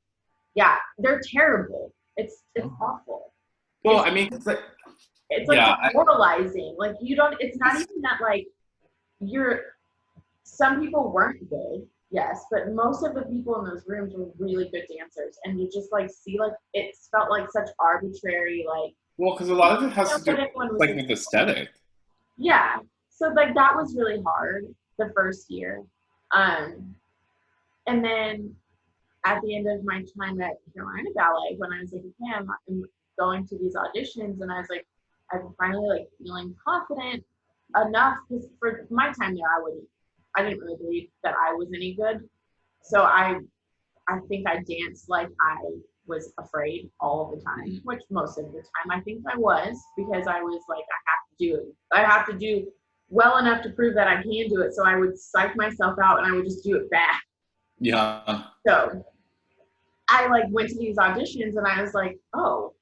yeah, they're terrible. It's awful. Well, I mean, it's like demoralizing. Like you don't. It's not even that like you're. Some people weren't good, yes, but most of the people in those rooms were really good dancers, and you just like see like it felt like such arbitrary like. Well, because a lot of it has to do like with aesthetic. Yeah, so like that was really hard the first year, and then at the end of my time at Carolina Ballet, when I was like, okay, I'm going to these auditions, and I was like, I'm finally like feeling confident enough because for my time there, I didn't really believe that I was any good, so I think I danced like I was afraid all the time, which most of the time I think I was, because I was like, I have to do it. I have to do well enough to prove that I can do it. So I would psych myself out and I would just do it bad. Yeah. So I like went to these auditions and I was like, oh,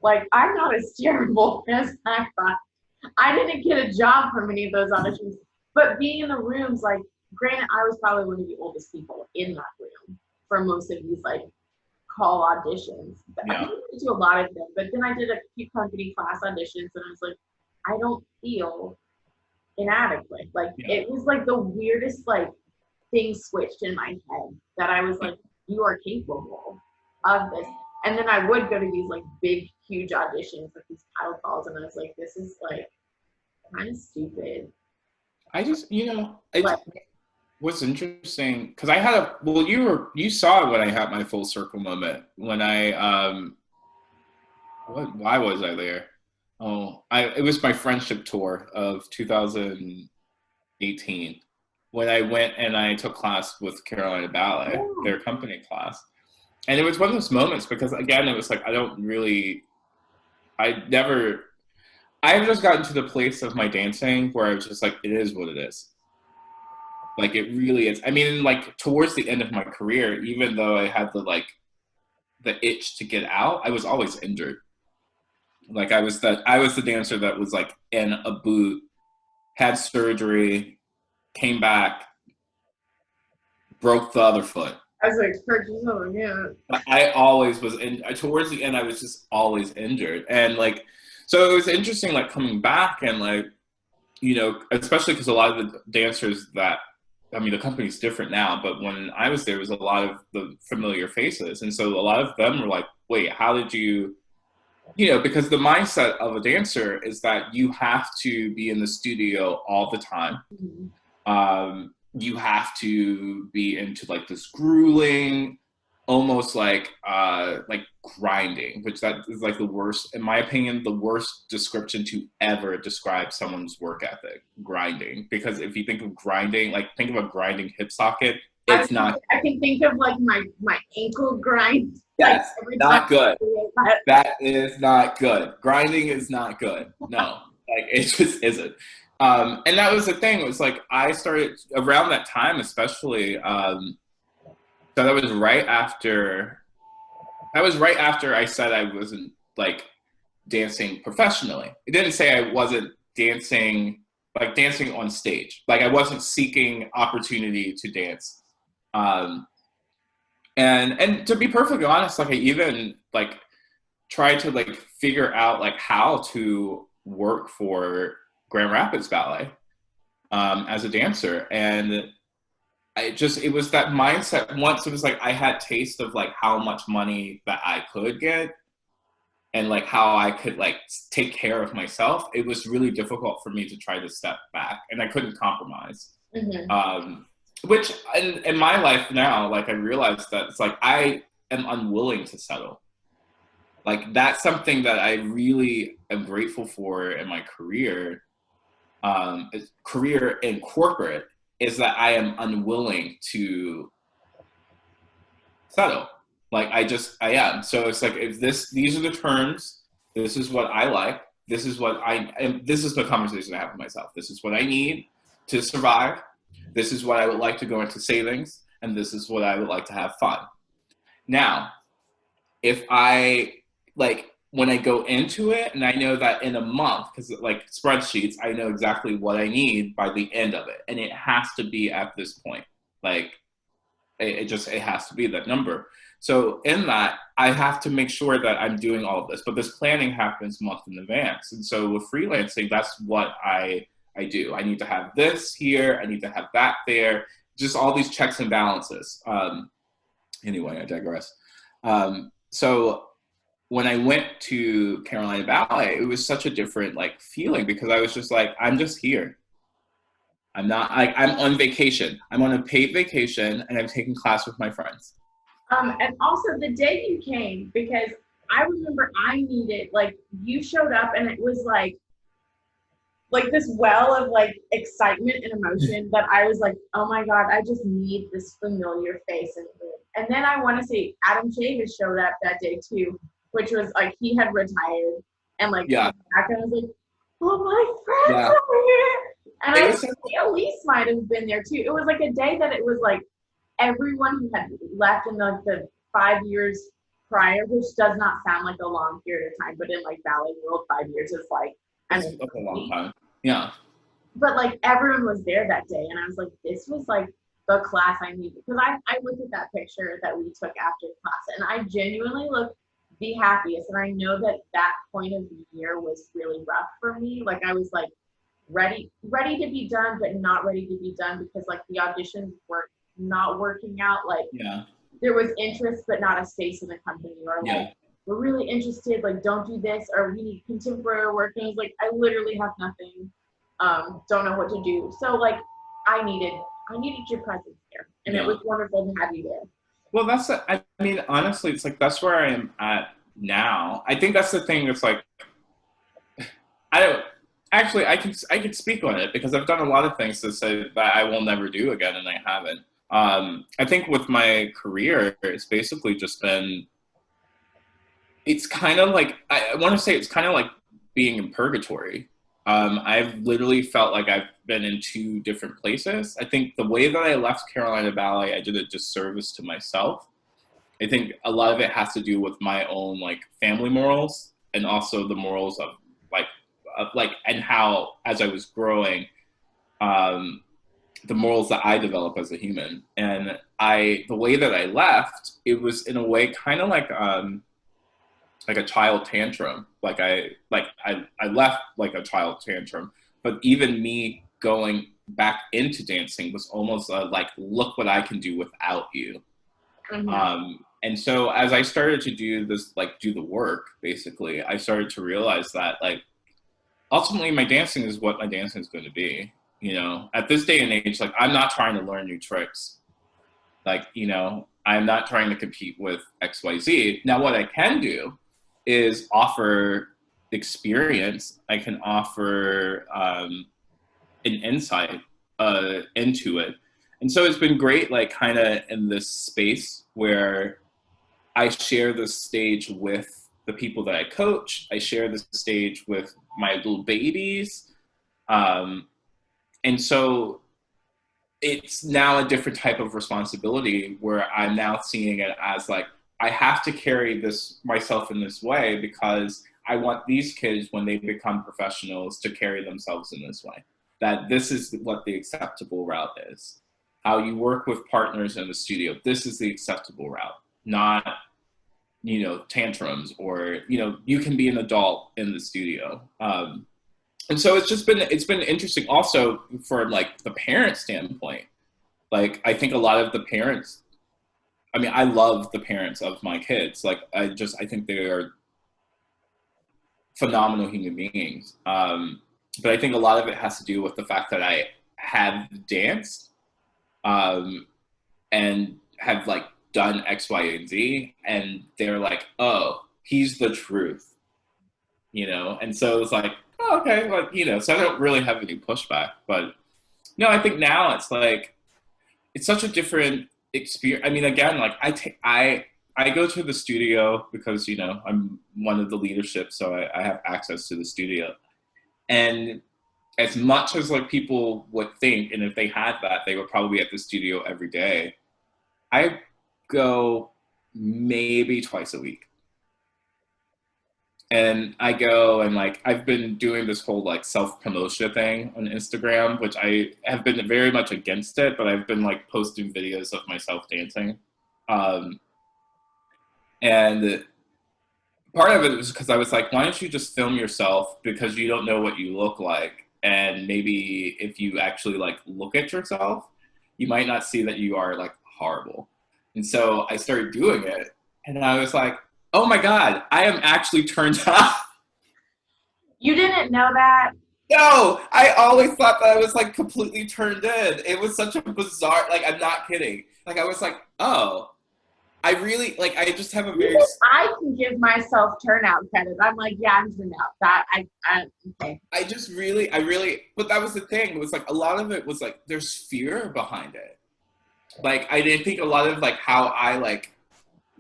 like I'm not as terrible as I thought. I didn't get a job from any of those auditions, but being in the rooms, like granted, I was probably one of the oldest people in that room for most of these like call auditions. Yeah. I didn't do a lot of them, but then I did a few company class auditions and I was like, I don't feel inadequate. Like it was like the weirdest like thing switched in my head that I was like, you are capable of this. And then I would go to these like big, huge auditions, like these title calls, and I was like, this is like kind of stupid. I just, what's interesting, because I had well, you saw it when I had my full circle moment when I why was I there? Oh, it was my friendship tour of 2018 when I went and I took class with Carolina Ballet, Oh, their company class. And it was one of those moments because again, it was like I never I've just gotten to the place of my dancing where I was just like, it is what it is. Like it really is. I mean, like towards the end of my career, even though I had the itch to get out, I was always injured. Like I was the dancer that was like in a boot, had surgery, came back, broke the other foot. I was like, purchase something, yeah. I always was in towards the end I was just always injured. And like so it was interesting like coming back and like, you know, especially because a lot of the dancers that I mean the company's different now, but when I was there was a lot of the familiar faces. And so a lot of them were like, wait, how did you know, because the mindset of a dancer is that you have to be in the studio all the time. Mhm. You have to be into like this grueling, almost like grinding, which that is like the worst, in my opinion, the worst description to ever describe someone's work ethic. Grinding, because if you think of grinding, like think of a grinding hip socket, it's not. I can think of like my ankle grind like Yes, every time not good. I do it. That is not good. Grinding is not good. No, like it just isn't. And that was the thing. It was like I started around that time, especially. So that was right after. That was right after I said I wasn't like dancing professionally. It didn't say I wasn't dancing like dancing on stage. Like I wasn't seeking opportunity to dance. Um, and to be perfectly honest, like I even like try to like figure out like how to work for Grand Rapids Ballet as a dancer. And it was that mindset. Once it was like I had taste of like how much money that I could get and like how I could like take care of myself, it was really difficult for me to try to step back and I couldn't compromise. Mhm. Which in my life now, like I realized that it's like I am unwilling to settle. Like that's something that I really am grateful for in my career, career in corporate, is that I am unwilling to settle. Like I am. So it's like if these are the terms, this is what I like, this is what and this is the conversation I have with myself. This is what I need to survive. This is what I would like to go into savings, and this is what I would like to have fun. Now, if I like when I go into it and I know that in a month, because like spreadsheets, I know exactly what I need by the end of it. And it has to be at this point. Like it has to be that number. So in that, I have to make sure that I'm doing all of this. But this planning happens month in advance. And so with freelancing, that's what I do. I need to have this here, I need to have that there, just all these checks and balances. Anyway, I digress. So when I went to Carolina Ballet, it was such a different like feeling because I was just like, I'm just here. I'm not like I'm on vacation. I'm on a paid vacation and I'm taking class with my friends. And also the day you came, because I remember I needed like you showed up and it was like this well of like excitement and emotion that I was like, oh my God, I just need this familiar face in the room. And then I want to say Adam Chavis showed up that day too, which was like he had retired and like Yeah, back and I was like, oh my friends yeah. over here. And It I was think Elise might have been there too. It was like a day that it was like everyone who had left in the 5 years prior, which does not sound like a long period of time, but in like ballet world, 5 years is like, I mean, a long time. Yeah, but like everyone was there that day, and I was like, this was like the class I needed because I looked at that picture that we took after class, and I genuinely looked the happiest, and I know that that point of the year was really rough for me. Like I was like ready to be done, but not ready to be done because like the auditions were not working out. Like yeah, there was interest, but not a space in the company, or yeah. like we're really interested, like don't do this, or we need contemporary work. And I was like, I literally have nothing, don't know what to do. So like I I needed your presence there, and it was wonderful to have you there. Well, I mean, honestly, it's like that's where I am at now. I think that's the thing. That's like, I don't actually. I can speak on it because I've done a lot of things to say that I will never do again, and I haven't. I think with my career, it's basically just been. It's kind of like I want to say it's kind of like being in purgatory. I've literally felt like I've been in two different places. I think the way that I left Carolina Ballet, I did a disservice to myself. I think a lot of it has to do with my own like family morals and also the morals of and how as I was growing, the morals that I develop as a human. And the way that I left, it was in a way kind of like a child tantrum. I left like a child tantrum, but even me going back into dancing was almost like, look what I can do without you. Mm-hmm. And so as I started to do this, like do the work, basically, I started to realize that like, ultimately my dancing is what my dancing is going to be. You know, at this day and age, like I'm not trying to learn new tricks. Like, you know, I'm not trying to compete with XYZ. Now what I can do is offer experience. I can offer an insight into it. And so it's been great, like kind of in this space where I share the stage with the people that I coach. I share the stage with my little babies. And so it's now a different type of responsibility where I'm now seeing it as like, I have to carry this myself in this way because I want these kids, when they become professionals, to carry themselves in this way. That this is what the acceptable route is. How you work with partners in the studio, this is the acceptable route, not, you know, tantrums or, you know, you can be an adult in the studio. And so it's been interesting also for like the parent standpoint. Like, I think a lot of the parents, I mean, I love the parents of my kids. Like, I think they are phenomenal human beings. But I think a lot of it has to do with the fact that I have danced and have like done X, Y, and Z. And they're like, oh, he's the truth, you know? And so it's like, oh, okay, like, you know, so I don't really have any pushback. But no, I think now it's like, it's such a different experience. I mean, again, like I go to the studio because, you know, I'm one of the leadership, so I have access to the studio. And as much as like people would think, and if they had that, they would probably be at the studio every day. I go maybe twice a week. And I go and like, I've been doing this whole like self-promotion thing on Instagram, which I have been very much against it, but I've been like posting videos of myself dancing. And part of it was because I was like, why don't you just film yourself, because you don't know what you look like. And maybe if you actually like look at yourself, you might not see that you are like horrible. And so I started doing it and I was like, oh my God, I am actually turned on. You didn't know that? No, I always thought that I was like completely turned in. It was such a bizarre, like, I'm not kidding. Like, I was like, oh, I really, like, I just have a very... I can give myself turnout credit. I'm like, yeah, I'm turned out. That, okay. I really, but that was the thing. It was like, a lot of it was like, there's fear behind it. Like, I didn't think a lot of like how I like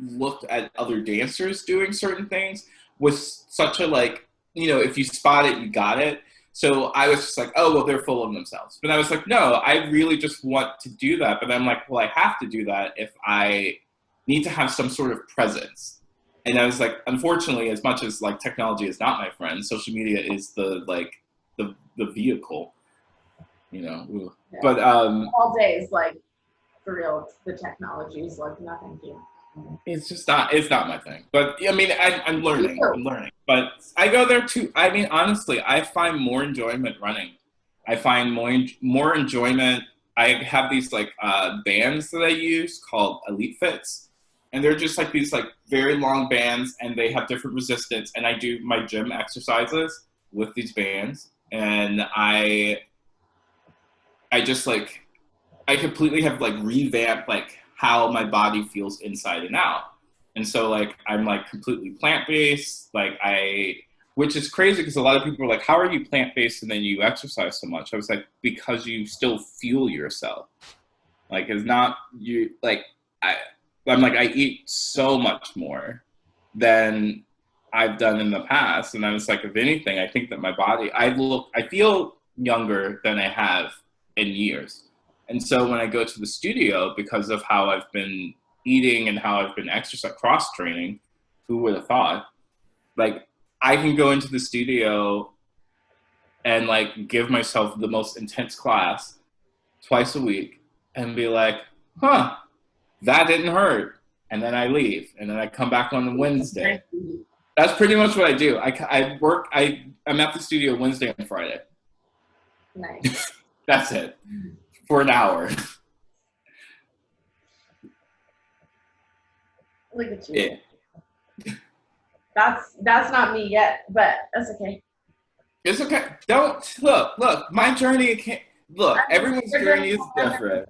looked at other dancers doing certain things was such a like, you know, if you spot it, you got it. So I was just like, oh, well, they're full of themselves. But I was like, no, I really just want to do that. But I'm like, well, I have to do that if I need to have some sort of presence. And I was like, unfortunately, as much as like technology is not my friend, social media is the like the vehicle, you know. Yeah. But all days, like, for real, the technology is like nothing to. It's just not, it's not my thing. But I mean, I'm learning. But I go there too. I mean, honestly, I find more enjoyment running. I find more enjoyment. I have these like bands that I use called Elite Fits. And they're just like these like very long bands and they have different resistance. And I do my gym exercises with these bands. And I just like, I completely have like revamped like how my body feels inside and out. And so like I'm like completely plant-based, which is crazy because a lot of people are like, how are you plant-based and then you exercise so much? I was like, because you still fuel yourself. Like it's not you like I'm like I eat so much more than I've done in the past. And I was like, if anything, I think that my body I feel younger than I have in years. And so when I go to the studio, because of how I've been eating and how I've been exercise cross training, who would have thought? Like I can go into the studio and like give myself the most intense class twice a week and be like, huh, that didn't hurt. And then I leave and then I come back on Wednesday. That's pretty much what I do. I'm at the studio Wednesday and Friday. Nice. That's it. For an hour. Look at you. Yeah. That's not me yet, but that's okay. It's okay. Don't look. My journey everyone's journey is different.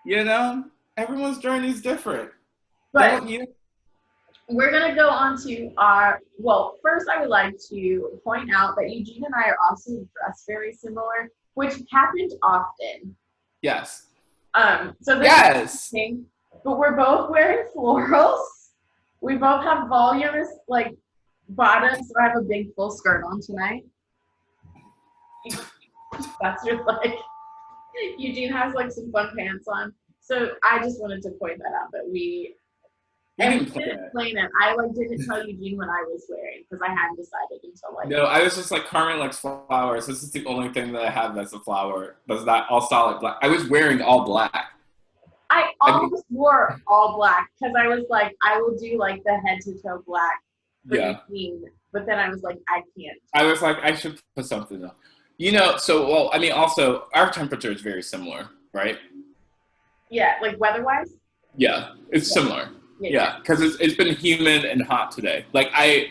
You know, everyone's journey is different. But we're gonna go on to first I would like to point out that Eugene and I are also dressed very similar, which happens often. Yes. So this is interesting, but we're both wearing florals. We both have voluminous like bottoms, so I have a big full skirt on tonight. That's just like Eugene has like some fun pants on. So I just wanted to point that out that we didn't plan it. I like didn't tell Eugene what I was wearing because I hadn't decided until like. No, I was just like Carmen likes flowers. This is the only thing that I have that's a flower. That's not all solid black. I was wearing all black. I almost wore all black because I was like, I will do like the head to toe black for Eugene, but then I was like, I can't. I was like, I should put something up. You know, also our temperature is very similar, right? Yeah, like weather-wise? Yeah, it's similar. Yeah, because it's been humid and hot today.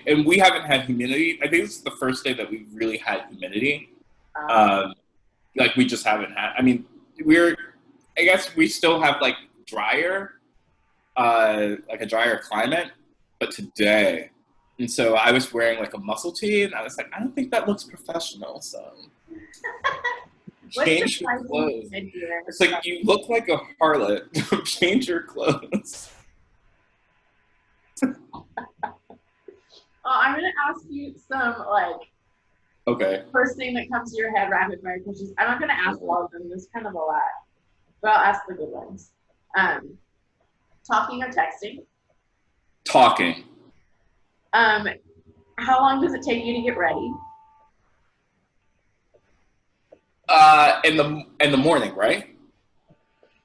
And we haven't had humidity. I think this is the first day that we really had humidity. Like we just haven't had. I mean, I guess we still have like drier, like a drier climate, but today. And so I was wearing like a muscle tee, and I was like, I don't think that looks professional. So change your clothes. It's like you look like a harlot. Change your clothes. I'm gonna ask you some first thing that comes to your head, rapid fire questions. I'm not gonna ask all of them. There's kind of a lot, but I'll ask the good ones. Talking or texting? Talking. How long does it take you to get ready? In the morning, right?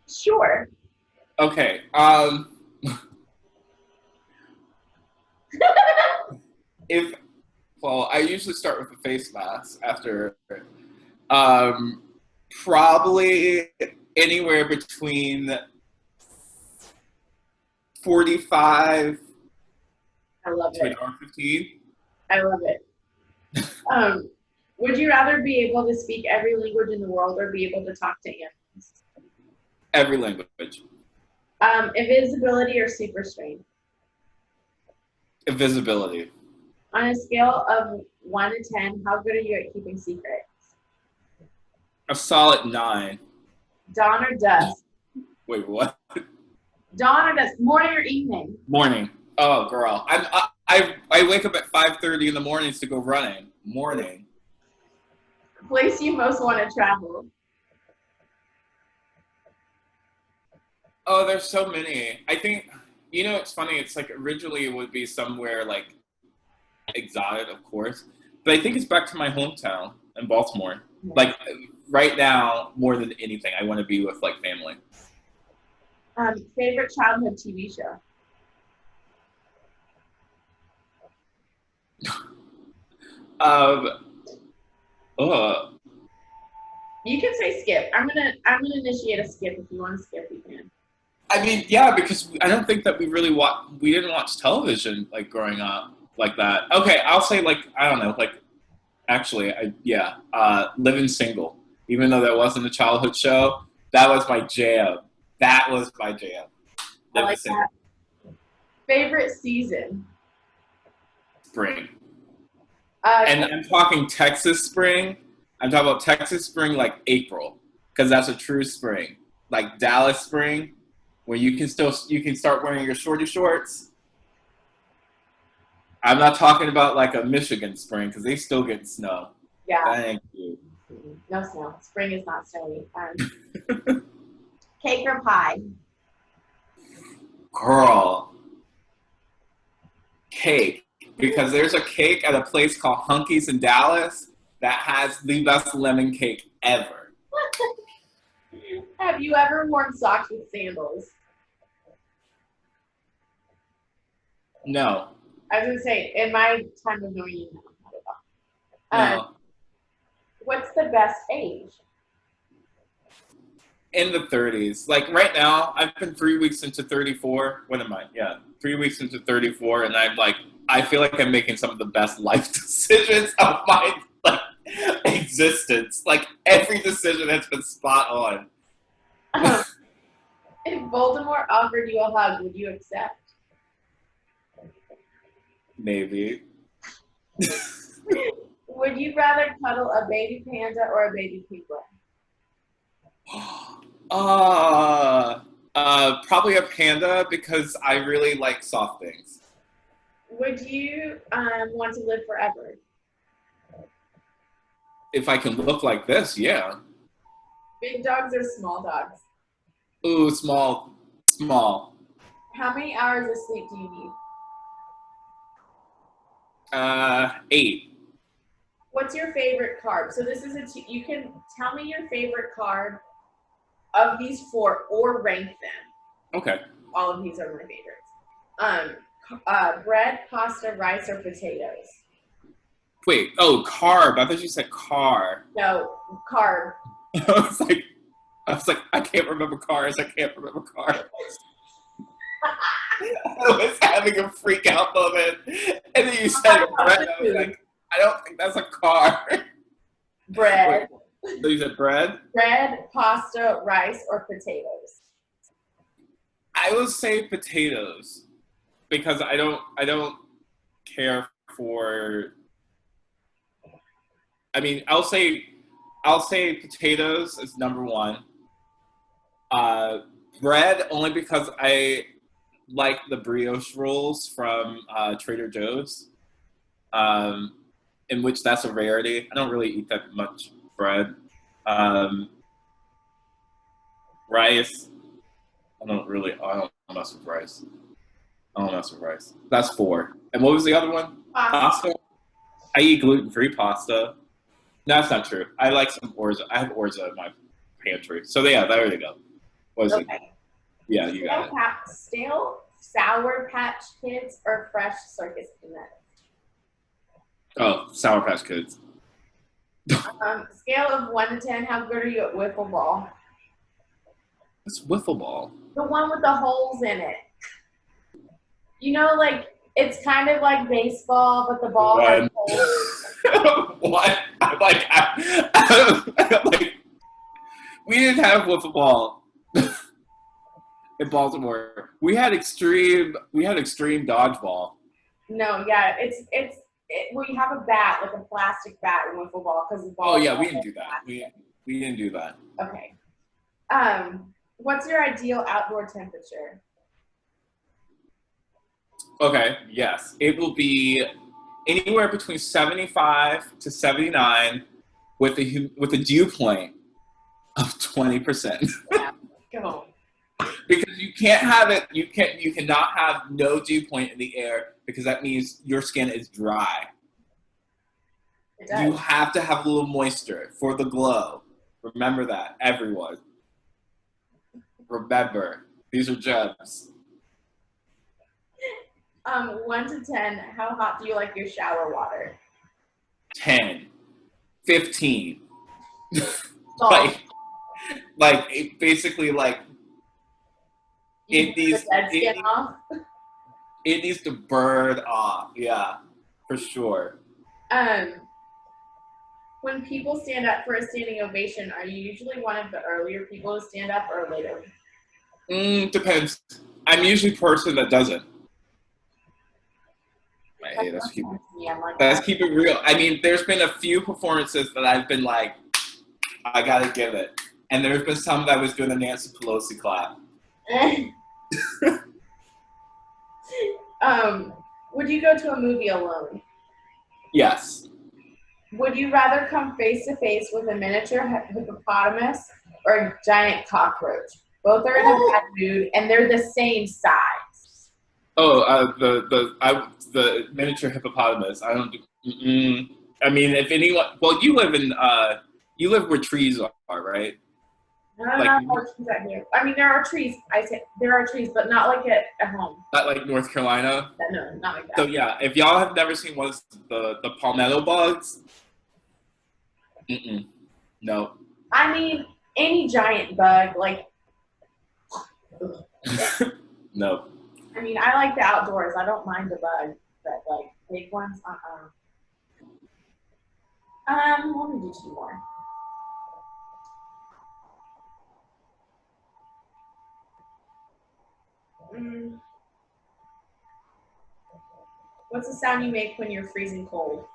Sure. Okay. I usually start with a face mask after. Probably anywhere between 45. I love it. An hour 15. I love it. Would you rather be able to speak every language in the world or be able to talk to animals? Every language. Invisibility or super strength? Invisibility. On a scale of 1 to 10, how good are you at keeping secrets? A solid 9. Dawn or dusk? Wait, what? Dawn or dusk? Morning or evening? Morning. Oh, girl. I wake up at 5:30 in the mornings to go running. Morning. Place you most want to travel? Oh, there's so many. I think, it's funny. It's like originally it would be somewhere like exotic, of course. But I think it's back to my hometown in Baltimore. Yeah. Like right now, more than anything, I want to be with like family. Favorite childhood TV show? You can say skip. I'm gonna initiate a skip. If you want to skip, you can. I mean, yeah, because I don't think that we didn't watch television like growing up like that. Okay, I'll say like I don't know, like actually, Living Single. Even though that wasn't a childhood show, That was my jam. That was my jam. I like that. Favorite season? Spring. And I'm talking Texas spring. I'm talking about Texas spring like April, because that's a true spring. Like Dallas spring, where you can start wearing your shorty shorts. I'm not talking about like a Michigan spring, because they still get snow. Yeah. Thank you. No snow. Spring is not snowy. Cake or pie? Girl. Cake. Because there's a cake at a place called Hunky's in Dallas that has the best lemon cake ever. Have you ever worn socks with sandals? No. I was going to say, in my time of knowing you, No. What's the best age? In the 30s. Like right now, I've been 3 weeks into 34. What am I? Yeah, 3 weeks into 34, and I feel like I'm making some of the best life decisions of my existence. Like every decision has been spot on. If Voldemort offered you a hug, would you accept? Maybe. Would you rather cuddle a baby panda or a baby penguin? Probably a panda, because I really like soft things. Would you want to live forever? If I can look like this, yeah. Big dogs or small dogs? Ooh, small. How many hours of sleep do you need? 8. What's your favorite carb? So this is you can tell me your favorite carb of these 4 or rank them. Okay. All of these are my favorites. Bread, pasta, rice, or potatoes? Wait, carb. I thought you said car. No, carb. I was like, I can't remember cars. I was having a freak out moment. And then you said bread. I was like, I don't think that's a car. Bread. Wait, so you said bread? Bread, pasta, rice, or potatoes? I would say potatoes, because I don't care for. I mean, I'll say potatoes is number 1. Bread, only because I like the brioche rolls from Trader Joe's, in which that's a rarity. I don't really eat that much bread. Rice, I don't mess with rice. That's 4. And what was the other one? Pasta? I eat gluten-free pasta. No, that's not true. I like some orzo. I have orzo in my pantry. So yeah, there you go. What is it? Yeah, you got it. Stale Sour Patch Kids or fresh circus peanuts? Oh, Sour Patch Kids. Scale of 1 to 10, how good are you at wiffle ball? What's wiffle ball? The one with the holes in it. You know, like, it's kind of like baseball, but the ball has holes. What? I'm like, we didn't have wiffle ball in Baltimore. We had extreme dodgeball. No, yeah, we have a bat, like a plastic bat in wiffle ball, because the ball. Oh yeah, we didn't do that. We didn't do that. Okay. What's your ideal outdoor temperature? Okay, yes. It will be anywhere between 75 to 79 with a dew point of 20%. Yeah, go. Because you can't have it, you cannot have no dew point in the air, because that means your skin is dry. It does. You have to have a little moisture for the glow. Remember that, everyone. Remember, these are gems. 1 to 10, how hot do you like your shower water? 10, 15. Salt. It basically it needs to burn off. Yeah, for sure. When people stand up for a standing ovation, are you usually one of the earlier people to stand up or later? Depends. I'm usually the person that doesn't. Hey, let's keep it real. I mean, there's been a few performances that I've been like, I gotta give it. And there's been some that I was doing a Nancy Pelosi clap. Would you go to a movie alone? Yes. Would you rather come face to face with a miniature hippopotamus or a giant cockroach? Both are in a bad mood, and they're the same size. Oh, the miniature hippopotamus. I don't do. I mean, if anyone, well, you live where trees are, right? I don't know trees out here. I mean, there are trees. I said there are trees, but not like at home. Not like North Carolina. No, not like that. So yeah, if y'all have never seen one of the palmetto bugs, no. I mean, any giant bug, like. No. I mean, I like the outdoors. I don't mind the bug, but like big ones, Let me do two more. What's the sound you make when you're freezing cold?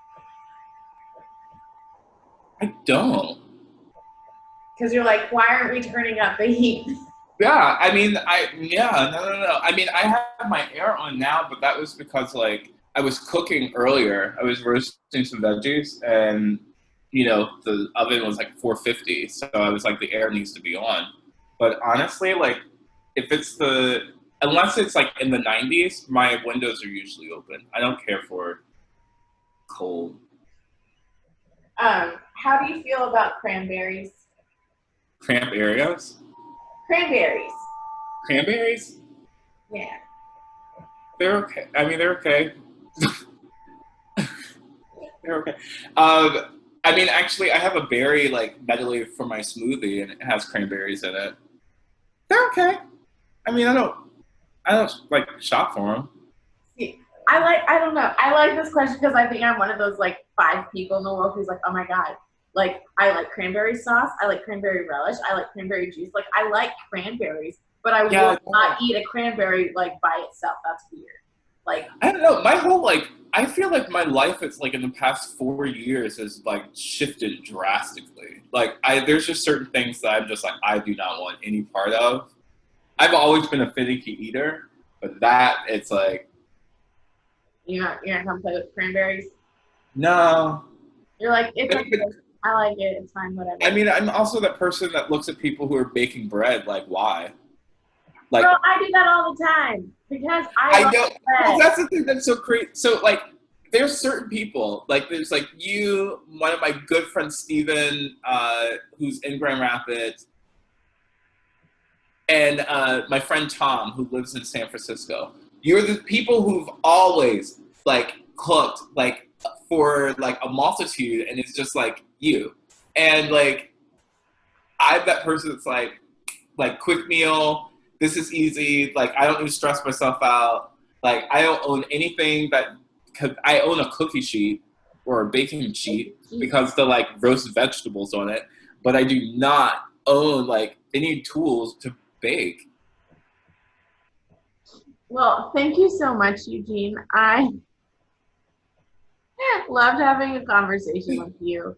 I don't. Because you're like, why aren't we turning up the heat? Yeah, I mean, no. I mean, I have my air on now, but that was because like I was cooking earlier. I was roasting some veggies, and you know the oven was like 450, so I was like, the air needs to be on. But honestly, like if it's unless it's like in the 90s, my windows are usually open. I don't care for cold. How do you feel about cranberries? Cramp areas? Cranberries. Cranberries? Yeah. They're okay. I mean, they're okay. They're okay. I mean, actually, I have a berry like medley for my smoothie, and it has cranberries in it. They're okay. I mean, I don't like shop for them. See, I don't know. I like this question because I think I'm one of those like 5 people in the world who's like, oh my God. Like, I like cranberry sauce. I like cranberry relish. I like cranberry juice. Like, I like cranberries, but I will not eat a cranberry, like, by itself. That's weird. Like, I don't know. My whole, like, I feel like my life is, like, in the past 4 years has, like, shifted drastically. Like, there's just certain things that I'm just like, I do not want any part of. I've always been a finicky eater, but that, it's like. You're not come play with cranberries? No. You're like, it's okay. I like it. It's fine, whatever. I mean, I'm also that person that looks at people who are baking bread like, why? Like, girl, I do that all the time because I love know. bread. Well, that's the thing that's so crazy. So, like, there's certain people, like, there's like you, one of my good friends, Steven, who's in Grand Rapids, and my friend Tom, who lives in San Francisco. You're the people who've always like cooked like for like a multitude, and it's just like you. And like I'm that person that's like quick meal. This is easy. Like I don't need to stress myself out. Like I don't own anything I own a cookie sheet or a baking sheet because the like roast vegetables on it, but I do not own like any tools to bake. Well, thank you so much, Eugene. I loved having a conversation with you.